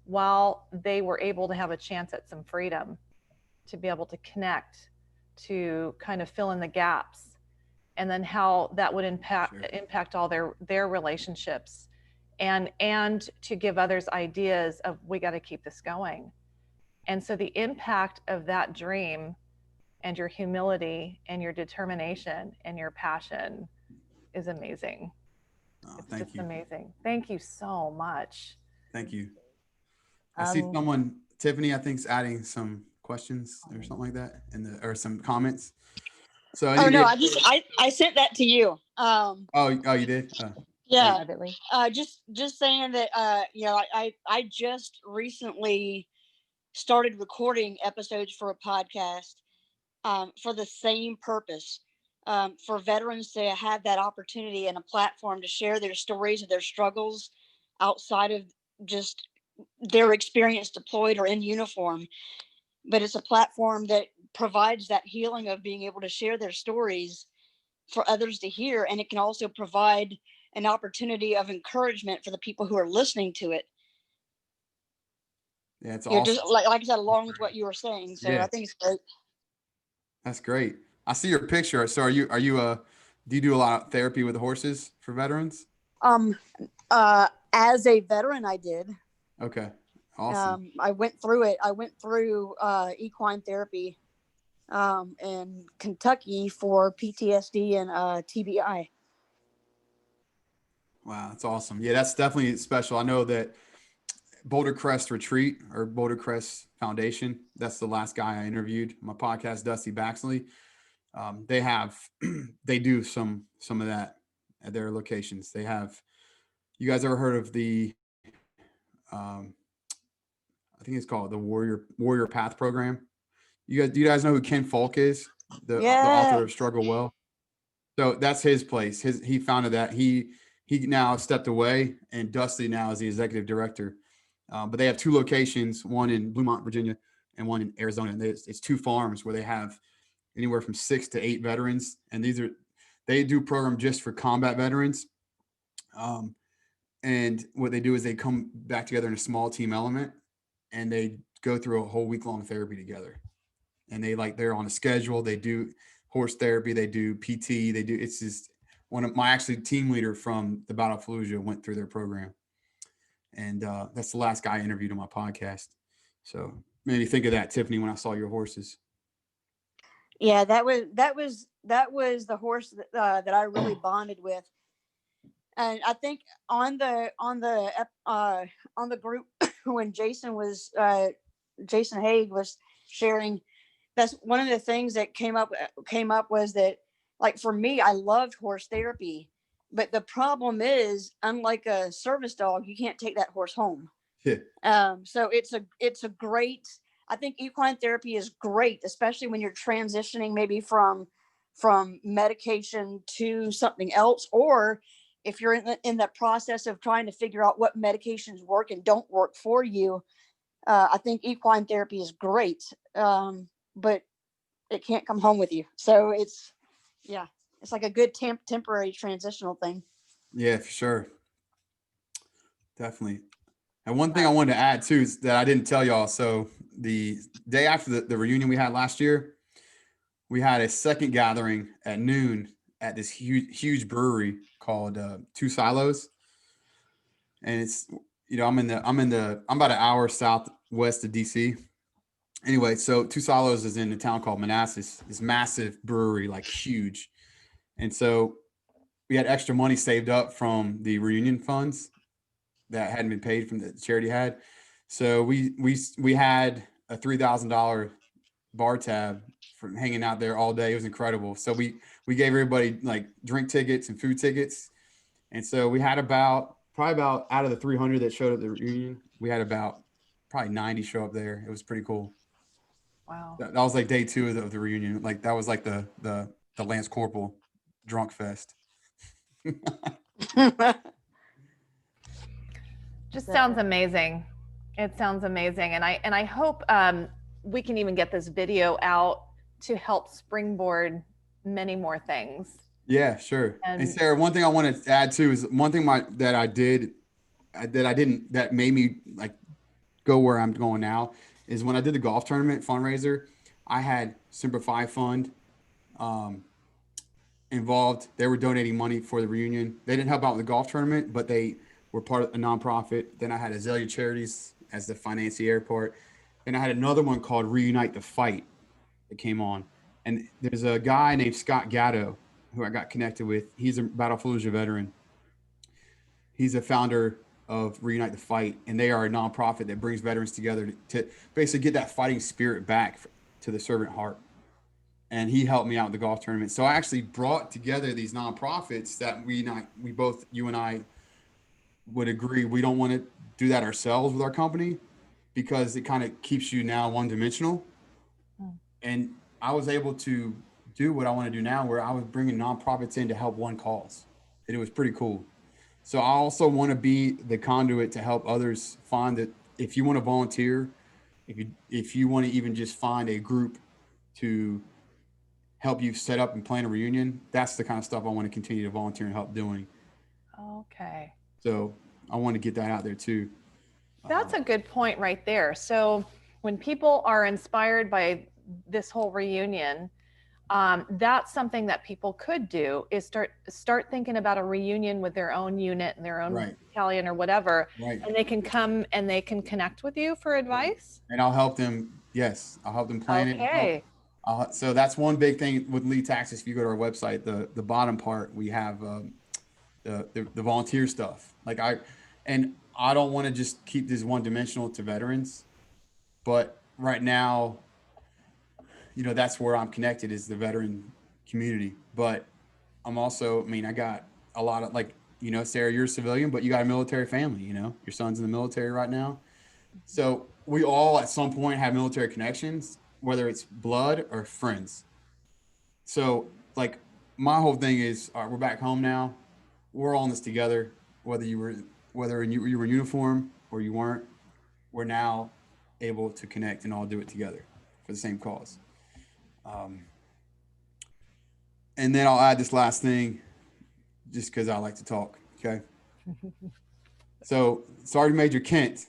while they were able to have a chance at some freedom, to be able to connect, to kind of fill in the gaps, and then how that would impact all their relationships, and to give others ideas of, we got to keep this going. And so the impact of that dream and your humility and your determination and your passion is amazing. It's just amazing. Thank you so much. Thank you. I see someone, Tiffany, I think, is adding some questions or something like that, or some comments. So I sent that to you. Oh, you did? Yeah. Just saying that I just recently started recording episodes for a podcast for the same purpose, for veterans to have that opportunity and a platform to share their stories of their struggles outside of just their experience deployed or in uniform. But it's a platform that provides that healing of being able to share their stories for others to hear. And it can also provide an opportunity of encouragement for the people who are listening to it. Yeah, it's You know, awesome. just like I said, along with what you were saying. So Yeah, I think it's great. that's great. I see your picture. So do you do a lot of therapy with horses for veterans? Um, as a veteran, I did. Okay. Awesome. I went through it. I went through equine therapy in Kentucky for PTSD and TBI. Wow, that's awesome. Yeah, that's definitely special. I know that Boulder Crest Retreat or Boulder Crest Foundation, that's the last guy I interviewed on my podcast, Dusty Baxley. They have they do some of that at their locations. They have, you guys ever heard of the um, I think it's called the Warrior Path program? Do you guys know who Ken Falk is? The author Yeah. of Struggle Well. So that's his place. He founded that. He now stepped away, and Dusty now is the executive director. But they have two locations, one in Bluemont, Virginia, and one in Arizona. And it's two farms where they have anywhere from 6 to 8 veterans, and they do program just for combat veterans. Um, and what they do is they come back together in a small team element, and they go through a whole week long therapy together. And they're on a schedule. They do horse therapy. They do PT. They do. It's just one of my actually team leader from the Battle of Fallujah went through their program, and that's the last guy I interviewed on my podcast. So made me think of that, Tiffany, when I saw your horses. Yeah, that was the horse that I really bonded with. And I think on the group when Jason Haig was sharing, that's one of the things that came up was that, like, for me, I loved horse therapy, but the problem is, unlike a service dog, you can't take that horse home. Yeah. So it's a great. I think equine therapy is great, especially when you're transitioning maybe from medication to something else, or if you're in the process of trying to figure out what medications work and don't work for you. I think equine therapy is great, but it can't come home with you. So it's like a good temporary transitional thing. Yeah, for sure. Definitely. And one thing I wanted to add too is that I didn't tell y'all. So the day after the reunion we had last year, we had a second gathering at noon at this huge brewery called Two Silos. And it's, I'm about an hour southwest of DC. Anyway, so Two Silos is in a town called Manassas, this massive brewery, like huge. And so we had extra money saved up from the reunion funds that hadn't been paid from the charity had. So we had a $3,000 bar tab from hanging out there all day. It was incredible. So we gave everybody like drink tickets and food tickets. And so we had probably about out of the 300 that showed up at the reunion, we had about probably 90 show up there. It was pretty cool. Wow. That was like day 2 of the reunion. Like that was like the Lance Corporal drunk fest. Just sounds amazing. It sounds amazing. And I hope we can even get this video out to help springboard many more things. Yeah, sure. And And Sarah, one thing I want to add too is one thing that made me like go where I'm going now is when I did the golf tournament fundraiser, I had Simplify Fund involved. They were donating money for the reunion. They didn't help out with the golf tournament, but they were part of a nonprofit. Then I had Azalea Charities as the financier part. Then I had another one called Reunite the Fight that came on. And there's a guy named Scott Gatto who I got connected with. He's a Battle of Fallujah veteran. He's a founder of Reunite the Fight, and they are a nonprofit that brings veterans together to basically get that fighting spirit back to the servant heart. And he helped me out with the golf tournament. So I actually brought together these nonprofits that you and I would agree we don't want to do that ourselves with our company because it kind of keeps you now one dimensional. And I was able to do what I want to do now, where I was bringing nonprofits in to help one cause. And it was pretty cool. So I also want to be the conduit to help others find that if you want to volunteer, if you want to even just find a group to help you set up and plan a reunion, that's the kind of stuff I want to continue to volunteer and help doing. okay. So I want to get that out there too. That's a good point right there. So when people are inspired by this whole reunion, that's something that people could do is start thinking about a reunion with their own unit and their own Right. battalion or whatever, Right. and they can come and they can connect with you for advice. And I'll help them. Yes, I'll help them plan it. Okay. So that's one big thing with Lead Tactics. If you go to our website, the bottom part, we have the volunteer stuff. Like I don't want to just keep this one dimensional to veterans, but right now, that's where I'm connected is the veteran community. But I'm also, I mean, I got a lot of Sarah, you're a civilian, but you got a military family. Your son's in the military right now. So we all at some point have military connections, whether it's blood or friends. So like my whole thing is, all right, we're back home now. We're all in this together. Whether you were in uniform or you weren't, we're now able to connect and all do it together for the same cause. And then I'll add this last thing, just because I like to talk. Okay. So Sergeant Major Kent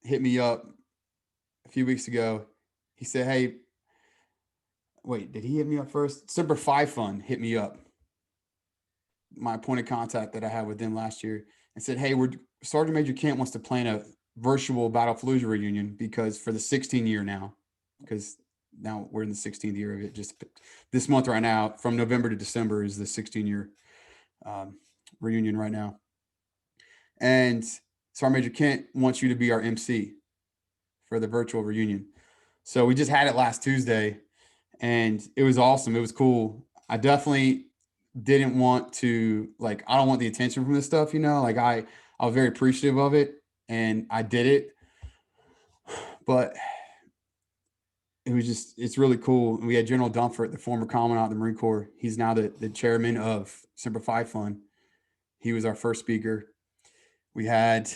hit me up a few weeks ago. He said, "Hey, wait, did he hit me up first? Semper Fi Fund hit me up, my point of contact that I had with them last year, and said, "Hey, Sergeant Major Kent wants to plan a virtual Battle of Fallujah reunion because for the 16th year now, because now we're in the 16th year of it. Just this month right now, from November to December is the 16-year reunion right now. And Sergeant Major Kent wants you to be our MC for the virtual reunion. So we just had it last Tuesday, and it was awesome. It was cool. I definitely didn't want to, I don't want the attention from this stuff, I was very appreciative of it, and I did it. But it's really cool. We had General Dunford, the former commandant of the Marine Corps. He's now the chairman of Semper Fi Fund. He was our first speaker. We had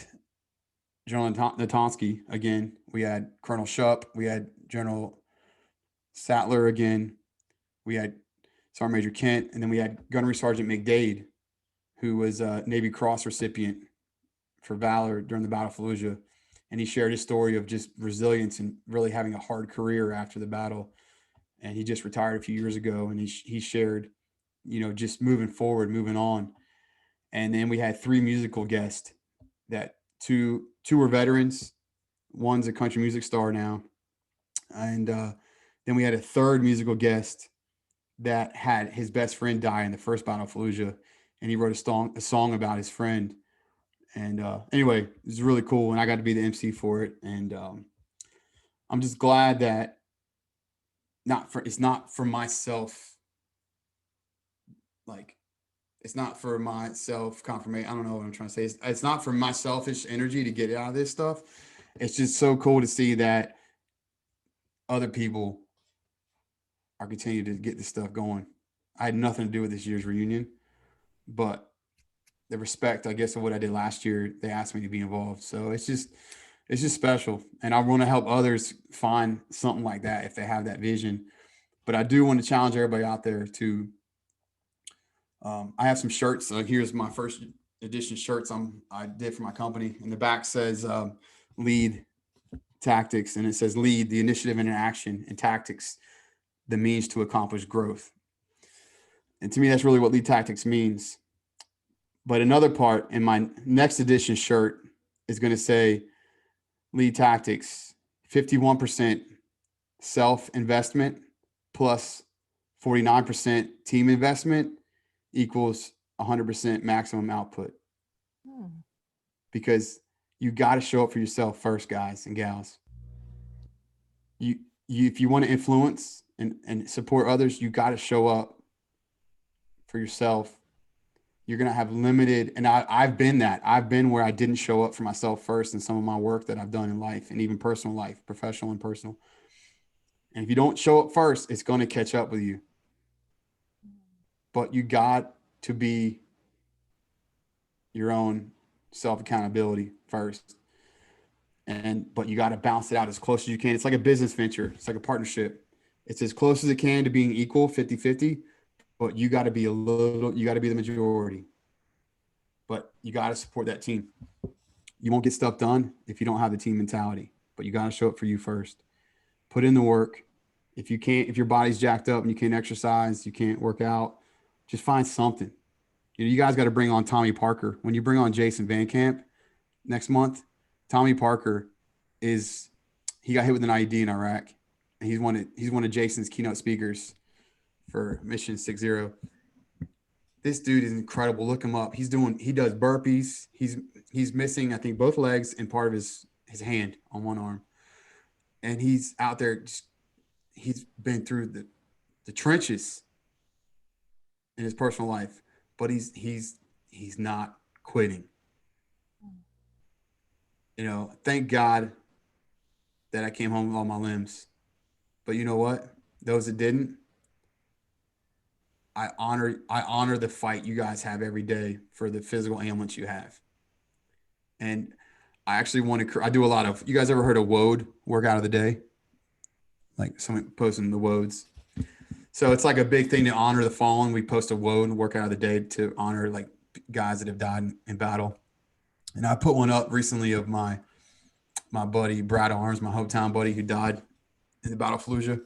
General Natonsky again. We had Colonel Shupp. We had General Sattler again. We had Sergeant Major Kent. And then we had Gunnery Sergeant McDade, who was a Navy Cross recipient for valor during the Battle of Fallujah. And he shared his story of just resilience and really having a hard career after the battle. And he just retired a few years ago. And he shared, just moving forward, moving on. And then we had 3 musical guests that two were veterans. One's a country music star now. And then we had a 3rd musical guest that had his best friend die in the first Battle of Fallujah. And he wrote a song about his friend. And anyway, it was really cool. And I got to be the MC for it. And I'm just glad that it's not for myself. It's not for my self confirmation. I don't know what I'm trying to say. It's not for my selfish energy to get out of this stuff. It's just so cool to see that other people are continuing to get this stuff going. I had nothing to do with this year's reunion, but the respect, I guess, of what I did last year, they asked me to be involved. So it's just special. And I want to help others find something like that if they have that vision. But I do want to challenge everybody out there to, I have some shirts. So here's my first edition shirts I did for my company. And the back says Lead Tactics. And it says lead, the initiative and action, and tactics, the means to accomplish growth. And to me, that's really what Lead Tactics means. But another part in my next edition shirt is going to say Lead Tactics, 51% self-investment plus 49% team investment equals 100% maximum output. Because you got to show up for yourself first, guys and gals. You if you want to influence and support others, you got to show up for yourself. You're going to have limited, and I've been that. I've been where I didn't show up for myself first in some of my work that I've done in life, and even personal life, professional and personal. And if you don't show up first, it's going to catch up with you. But you got to be your own self-accountability first. But you got to bounce it out as close as you can. It's like a business venture. It's like a partnership. It's as close as it can to being equal, 50-50. But you got to be you got to be the majority. But you got to support that team. you won't get stuff done if you don't have the team mentality, but you got to show up for you first. Put in the work. If your body's jacked up and you can't exercise, you can't work out, just find something. You guys got to bring on Tommy Parker. When you bring on Jason Van Camp next month, Tommy Parker he got hit with an IED in Iraq. And he's one of Jason's keynote speakers for Mission 60. This dude is incredible. Look him up. He does burpees. He's missing, I think, both legs and part of his hand on one arm. And he's out there. He's been through the trenches in his personal life, but he's not quitting. Thank God that I came home with all my limbs. But you know what? Those that didn't, I honor the fight you guys have every day for the physical ailments you have. And I actually I do a lot of, you guys ever heard of WOD, workout of the day? Like someone posting the WODs. So it's like a big thing to honor the fallen. We post a WOD, workout of the day, to honor like guys that have died in battle. And I put one up recently of my buddy, Brad Arms, my hometown buddy who died in the Battle of Fallujah.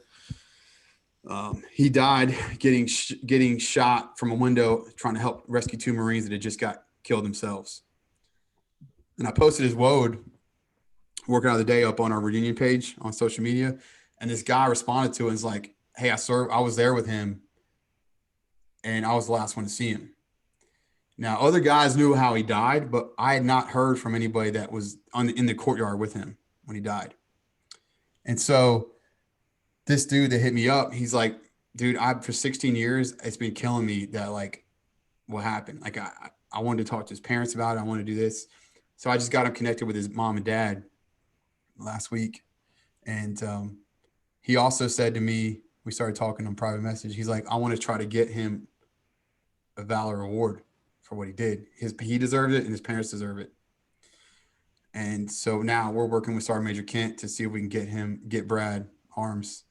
He died getting shot from a window trying to help rescue 2 Marines that had just got killed themselves. And I posted his WOD, working out of the day, up on our reunion page on social media. And this guy responded to it and was like, hey, I was there with him and I was the last one to see him. Now, other guys knew how he died, but I had not heard from anybody that was in the courtyard with him when he died. And so this dude that hit me up, he's like, dude, for 16 years, it's been killing me that, like, what happened? Like, I wanted to talk to his parents about it. I wanted to do this. So I just got him connected with his mom and dad last week. And he also said to me, we started talking on private message. He's like, I want to try to get him a Valor Award for what he did. He deserved it and his parents deserve it. And so now we're working with Sergeant Major Kent to see if we can get Brad Arms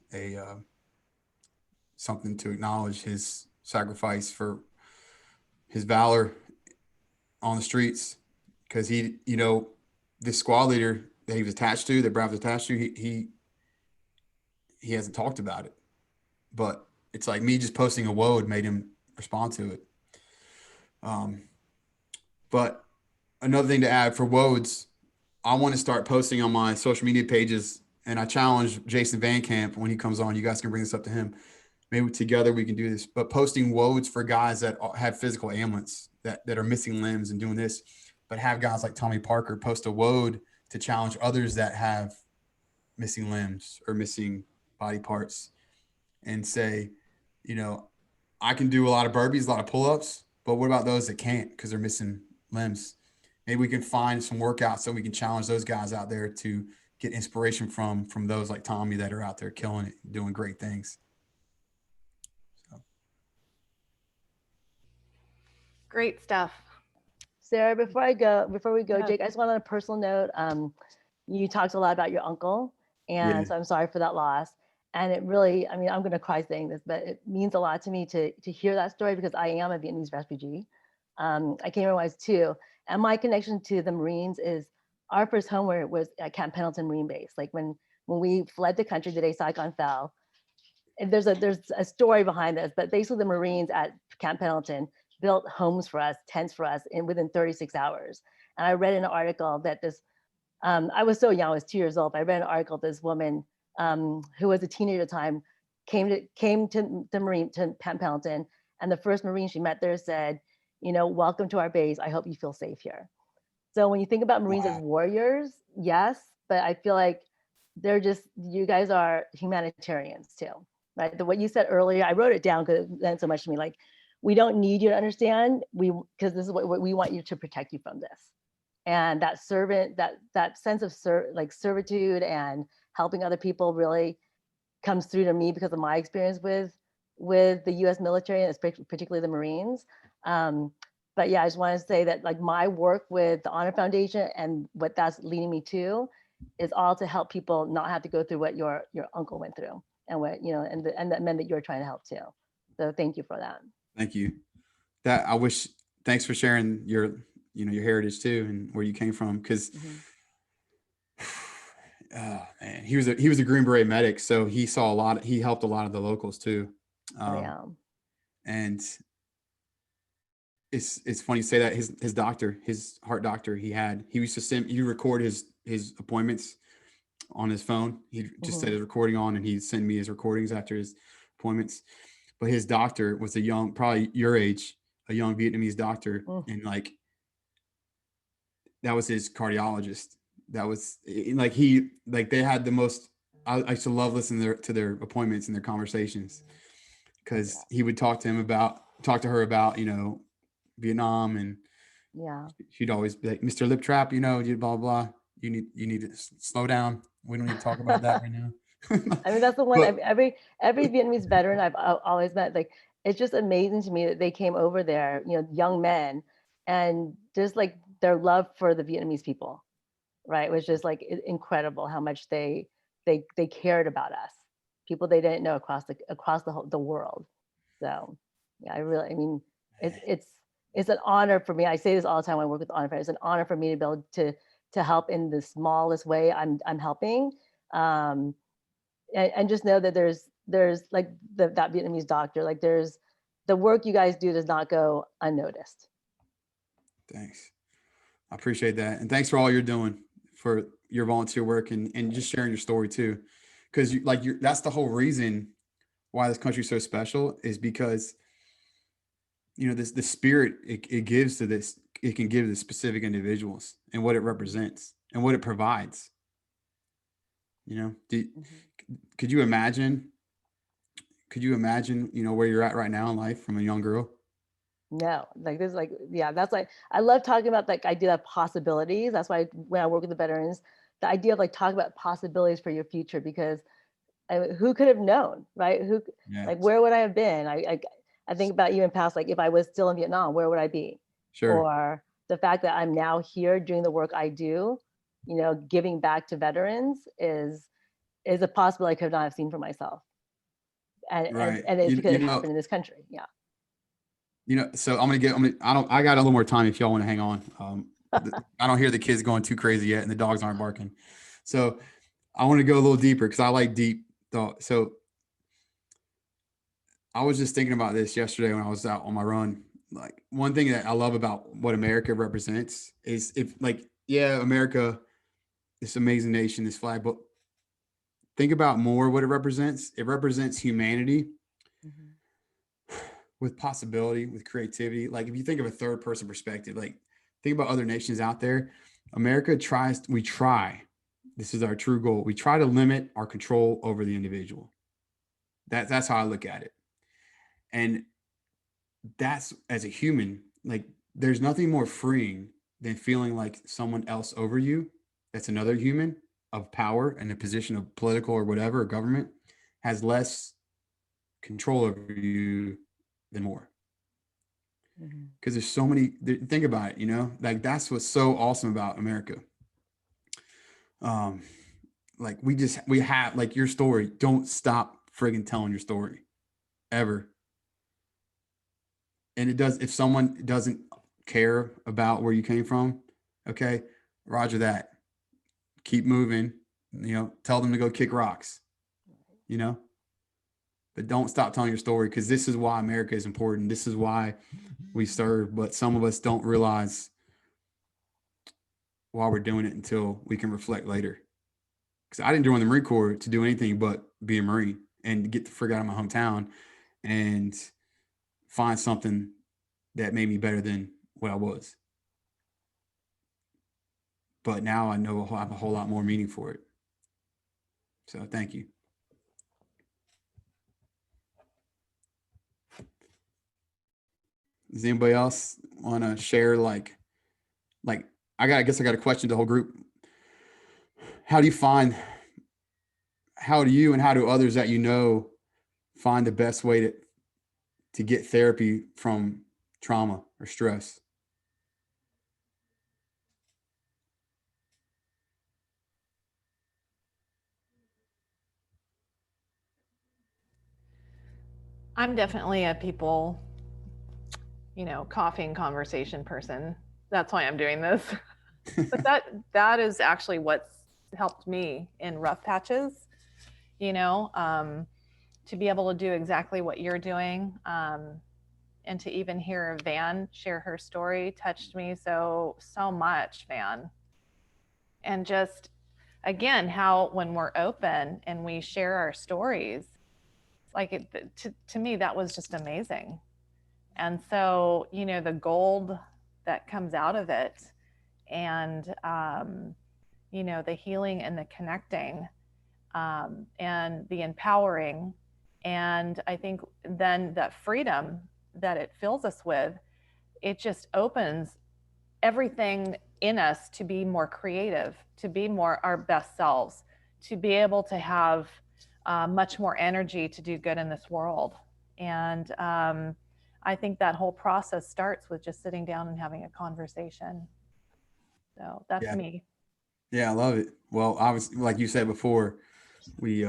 something to acknowledge his sacrifice for his valor on the streets. Because this squad leader that he was attached to, that Brad was attached to, he hasn't talked about it. But it's like me just posting a WOD made him respond to it. But another thing to add for WODs, I want to start posting on my social media pages, and I challenge Jason Van Camp when he comes on. You guys can bring this up to him. Maybe together we can do this. But posting WODs for guys that have physical ailments, that are missing limbs and doing this, but have guys like Tommy Parker post a WOD to challenge others that have missing limbs or missing body parts and say, I can do a lot of burpees, a lot of pull-ups, but what about those that can't because they're missing limbs? Maybe we can find some workouts so we can challenge those guys out there to get inspiration from those like Tommy that are out there killing it, doing great things. So. Great stuff. Sarah, before we go, Yeah. Jake, I just want on a personal note, you talked a lot about your uncle, and so I'm sorry for that loss. And it really, I'm going to cry saying this, but it means a lot to me to hear that story because I am a Vietnamese refugee. I came here when I was 2, and my connection to the Marines is our first home where it was at Camp Pendleton Marine Base. Like when we fled the country the day Saigon fell, and there's a story behind this, but basically the Marines at Camp Pendleton built homes for us, tents for us within 36 hours. And I read in an article that I was so young, I was 2 years old, but I read an article, this woman who was a teenager at the time came to Camp Pendleton, and the first Marine she met there said, welcome to our base. I hope you feel safe here. So when you think about Marines as warriors, yes, but I feel like you guys are humanitarians too, right? What you said earlier, I wrote it down because it meant so much to me. Like, we don't need you to understand, because this is what we want you to protect you from this. And that sense of servitude and helping other people really comes through to me because of my experience with the U.S. military, and particularly the Marines. But yeah, I just want to say that like my work with the Honor Foundation and what that's leading me to is all to help people not have to go through what your uncle went through, and what and the men that you're trying to help too. So thank you for that. Thank you. Thanks for sharing your you know, your heritage too and where you came from. Because Mhm. oh man, he was a Green Beret medic, so he saw a lot. He helped a lot of the locals too. Oh, yeah. And it's funny you say that. His doctor, his heart doctor, he used to send you record his appointments on his phone. He just set Mhm. his recording on, and he'd send me his recordings after his appointments. But his doctor was a young, probably your age, a young Vietnamese doctor, Mm. and like that was his cardiologist. That was like he like they had the most. I used to love listening to their appointments and their conversations because he would talk to her about, you know, Vietnam, and Yeah. she'd always be like, "Mr. Lip Trap, you know, you blah blah. You need to slow down. We don't need to talk about that right now." I mean, that's the one. But Every Vietnamese veteran I've always met, like, it's just amazing to me that they came over there, you know, young men, and just like their love for the Vietnamese people, right? It was just like incredible how much they cared about us, people they didn't know across the world. So, yeah, I mean, it's an honor for me. I say this all the time when I work with honor fighters. It's an honor for me to be able to help in the smallest way I'm helping. Um, and just know that there's like that Vietnamese doctor, like there's the work you guys do does not go unnoticed. thanks. I appreciate that. And thanks for all you're doing for your volunteer work and just sharing your story too. Because that's the whole reason why this country's so special is because, you know, the spirit it gives to this, it can give to specific individuals and what it represents and what it provides. You know, Mhm. could you imagine, you know, where you're at right now in life from a young girl? No, like this, like, yeah, that's like, I love talking about like idea of possibilities. That's why when I work with the veterans, the idea of like talking about possibilities for your future, because who could have known, right? Yeah, Like, where would I have been? I think about even past, like if I was still in Vietnam, where would I be? sure. Or the fact that I'm now here doing the work I do, you know, giving back to veterans is a possibility I could not have seen for myself. Right. And it's because You it know, happened in this country. Yeah. so I got a little more time if y'all want to hang on. I don't hear the kids going too crazy yet and the dogs aren't barking. So I want to go a little deeper because I like deep thought. So I was just thinking about this yesterday when I was out on my run. Like one thing that I love about what America represents is if like, yeah, America, this amazing nation, this flag, but think about more what it represents. It represents humanity Mhm. with possibility, with creativity. Like if you think of a third person perspective, like think about other nations out there. We try, this is our true goal. We try to limit our control over the individual. That's how I look at it. And that's as a human, like there's nothing more freeing than feeling like someone else over you, that's another human of power and a position of political or whatever, or government, has less control over you than more. Mhm. Because there's so many, think about it, you know, like that's what's so awesome about America. Um, like we have like your story. Don't stop friggin' telling your story ever. And it does, if someone doesn't care about where you came from, okay, roger that. Keep moving, you know, tell them to go kick rocks, you know, but don't stop telling your story because this is why America is important. This is why we serve. But some of us don't realize why we're doing it until we can reflect later. Because I didn't join the Marine Corps to do anything but be a Marine and get the frig out of my hometown and find something that made me better than what I was. But now I know I have a whole lot more meaning for it. So thank you. Does anybody else want to share like I guess I got a question to the whole group. How do you find how do you and how do others that you know find the best way to get therapy from trauma or stress? I'm definitely a people, you know, coffee and conversation person. That's why I'm doing this. But that is actually what's helped me in rough patches, you know, to be able to do exactly what you're doing. And to even hear Van share her story touched me so much, Van. And just again, how when we're open and we share our stories, like to me, that was just amazing. And so, you know, the gold that comes out of it, and you know, the healing and the connecting, and the empowering, and I think then that freedom that it fills us with, it just opens everything in us to be more creative, to be more our best selves, to be able to have much more energy to do good in this world. And I think that whole process starts with just sitting down and having a conversation. So that's Yeah. me. Yeah, I love it. Well, obviously, like you said before, we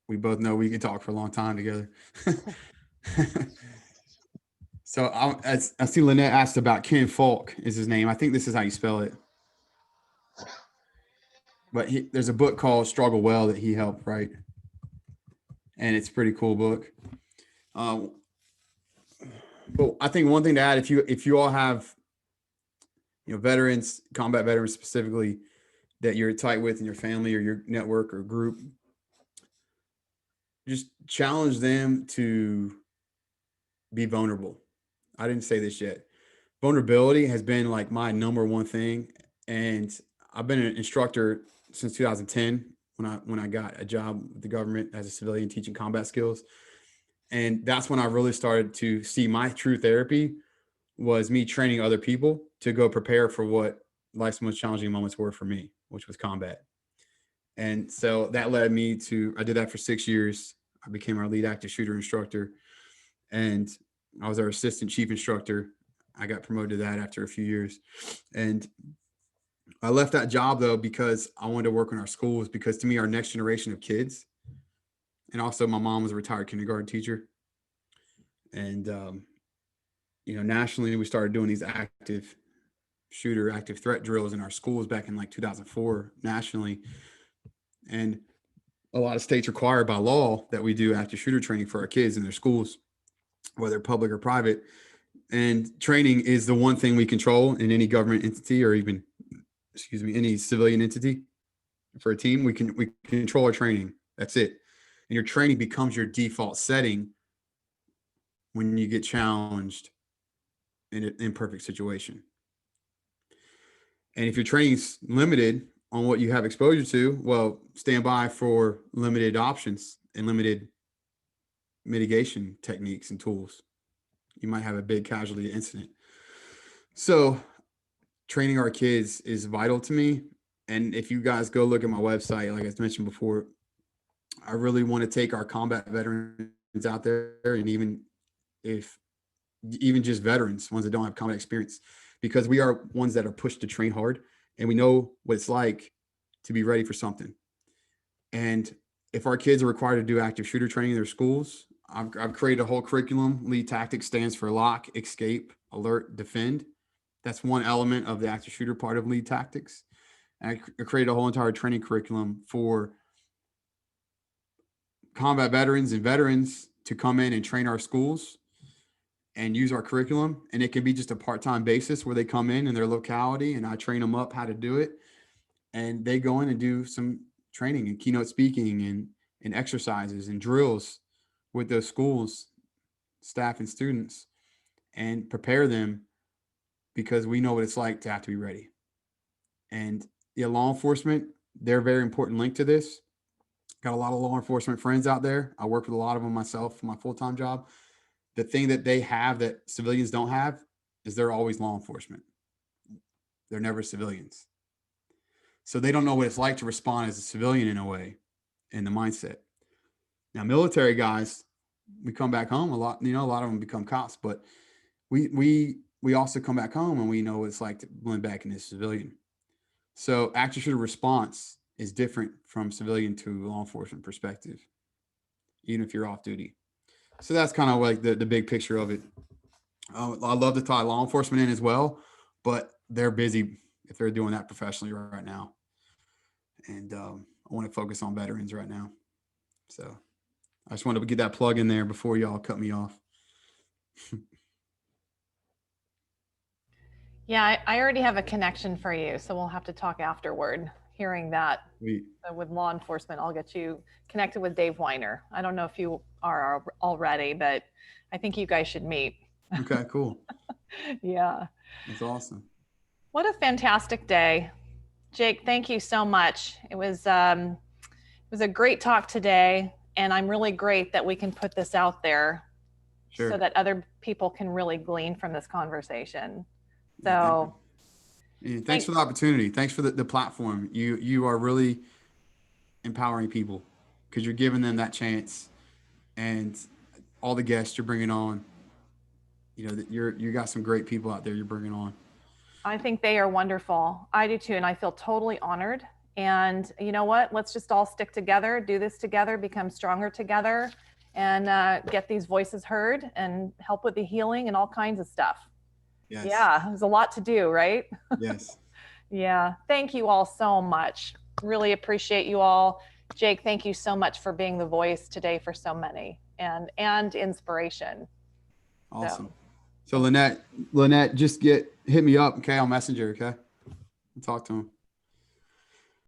both know we could talk for a long time together. So I see Lynette asked about Ken Falk is his name. I think this is how you spell it. But there's a book called Struggle Well that he helped write, and it's a pretty cool book. But I think one thing to add, if you all have, you know, veterans, combat veterans specifically, that you're tight with in your family or your network or group, just challenge them to be vulnerable. I didn't say this yet. Vulnerability has been like my number one thing, and I've been an instructor since 2010 when I got a job with the government as a civilian teaching combat skills. And that's when I really started to see my true therapy was me training other people to go prepare for what life's most challenging moments were for me, which was combat. And so that led me to, I did that for 6 years. I became our lead active shooter instructor, and I was our assistant chief instructor. I got promoted to that after a few years. And I left that job though, because I wanted to work in our schools, because to me, our next generation of kids, and also my mom was a retired kindergarten teacher. And, you know, nationally, we started doing these active shooter, active threat drills in our schools back in like 2004 nationally. And a lot of states require by law that we do active shooter training for our kids in their schools, whether public or private. And training is the one thing we control in any government entity, or even, excuse me, any civilian entity. For a team, we control our training. That's it. And your training becomes your default setting when you get challenged in an imperfect situation. And if your training's limited on what you have exposure to, well, stand by for limited options and limited mitigation techniques and tools. You might have a big casualty incident. So training our kids is vital to me. And if you guys go look at my website, like I mentioned before, I really want to take our combat veterans out there, and even just veterans, ones that don't have combat experience, because we are ones that are pushed to train hard, and we know what it's like to be ready for something. And if our kids are required to do active shooter training in their schools, I've created a whole curriculum. Lead tactics stands for lock, escape, alert, defend. That's one element of the active shooter part of lead tactics. And I created a whole entire training curriculum for combat veterans and veterans to come in and train our schools and use our curriculum. And it can be just a part-time basis where they come in their locality and I train them up how to do it. And they go in and do some training and keynote speaking and exercises and drills with those schools, staff and students, and prepare them, because we know what it's like to have to be ready. And yeah, law enforcement, they're a very important link to this. Got a lot of law enforcement friends out there. I work with a lot of them myself for my full-time job. The thing that they have that civilians don't have is they're always law enforcement. They're never civilians. So they don't know what it's like to respond as a civilian in a way, in the mindset. Now, military guys, we come back home a lot, you know, a lot of them become cops, but we also come back home and we know what it's like to blend back into civilian. So active shooter response is different from civilian to law enforcement perspective, even if you're off duty. So that's kind of like the big picture of it. I love to tie law enforcement in as well, but they're busy if they're doing that professionally right now. And I want to focus on veterans right now. So I just wanted to get that plug in there before y'all cut me off. Yeah, I already have a connection for you, so we'll have to talk afterward. Hearing that Sweet. with law enforcement, I'll get you connected with Dave Weiner. I don't know if you are already, but I think you guys should meet. Okay, cool. Yeah. That's awesome. What a fantastic day. Jake, thank you so much. It was a great talk today, and I'm really great that we can put this out there Sure. so that other people can really glean from this conversation. Yeah, So thanks for the opportunity. Thanks for the platform. You are really empowering people because you're giving them that chance, and all the guests you're bringing on, you know, that you got some great people out there you're bringing on. I think they are wonderful. I do too. And I feel totally honored. And you know what? Let's just all stick together, do this together, become stronger together, and get these voices heard and help with the healing and all kinds of stuff. Yes. Yeah, there's a lot to do, right? Yes. Yeah. Thank you all so much. Really appreciate you all. Jake, thank you so much for being the voice today for so many and inspiration. Awesome. So Lynette, just hit me up, okay, on Messenger, okay? I'll talk to him.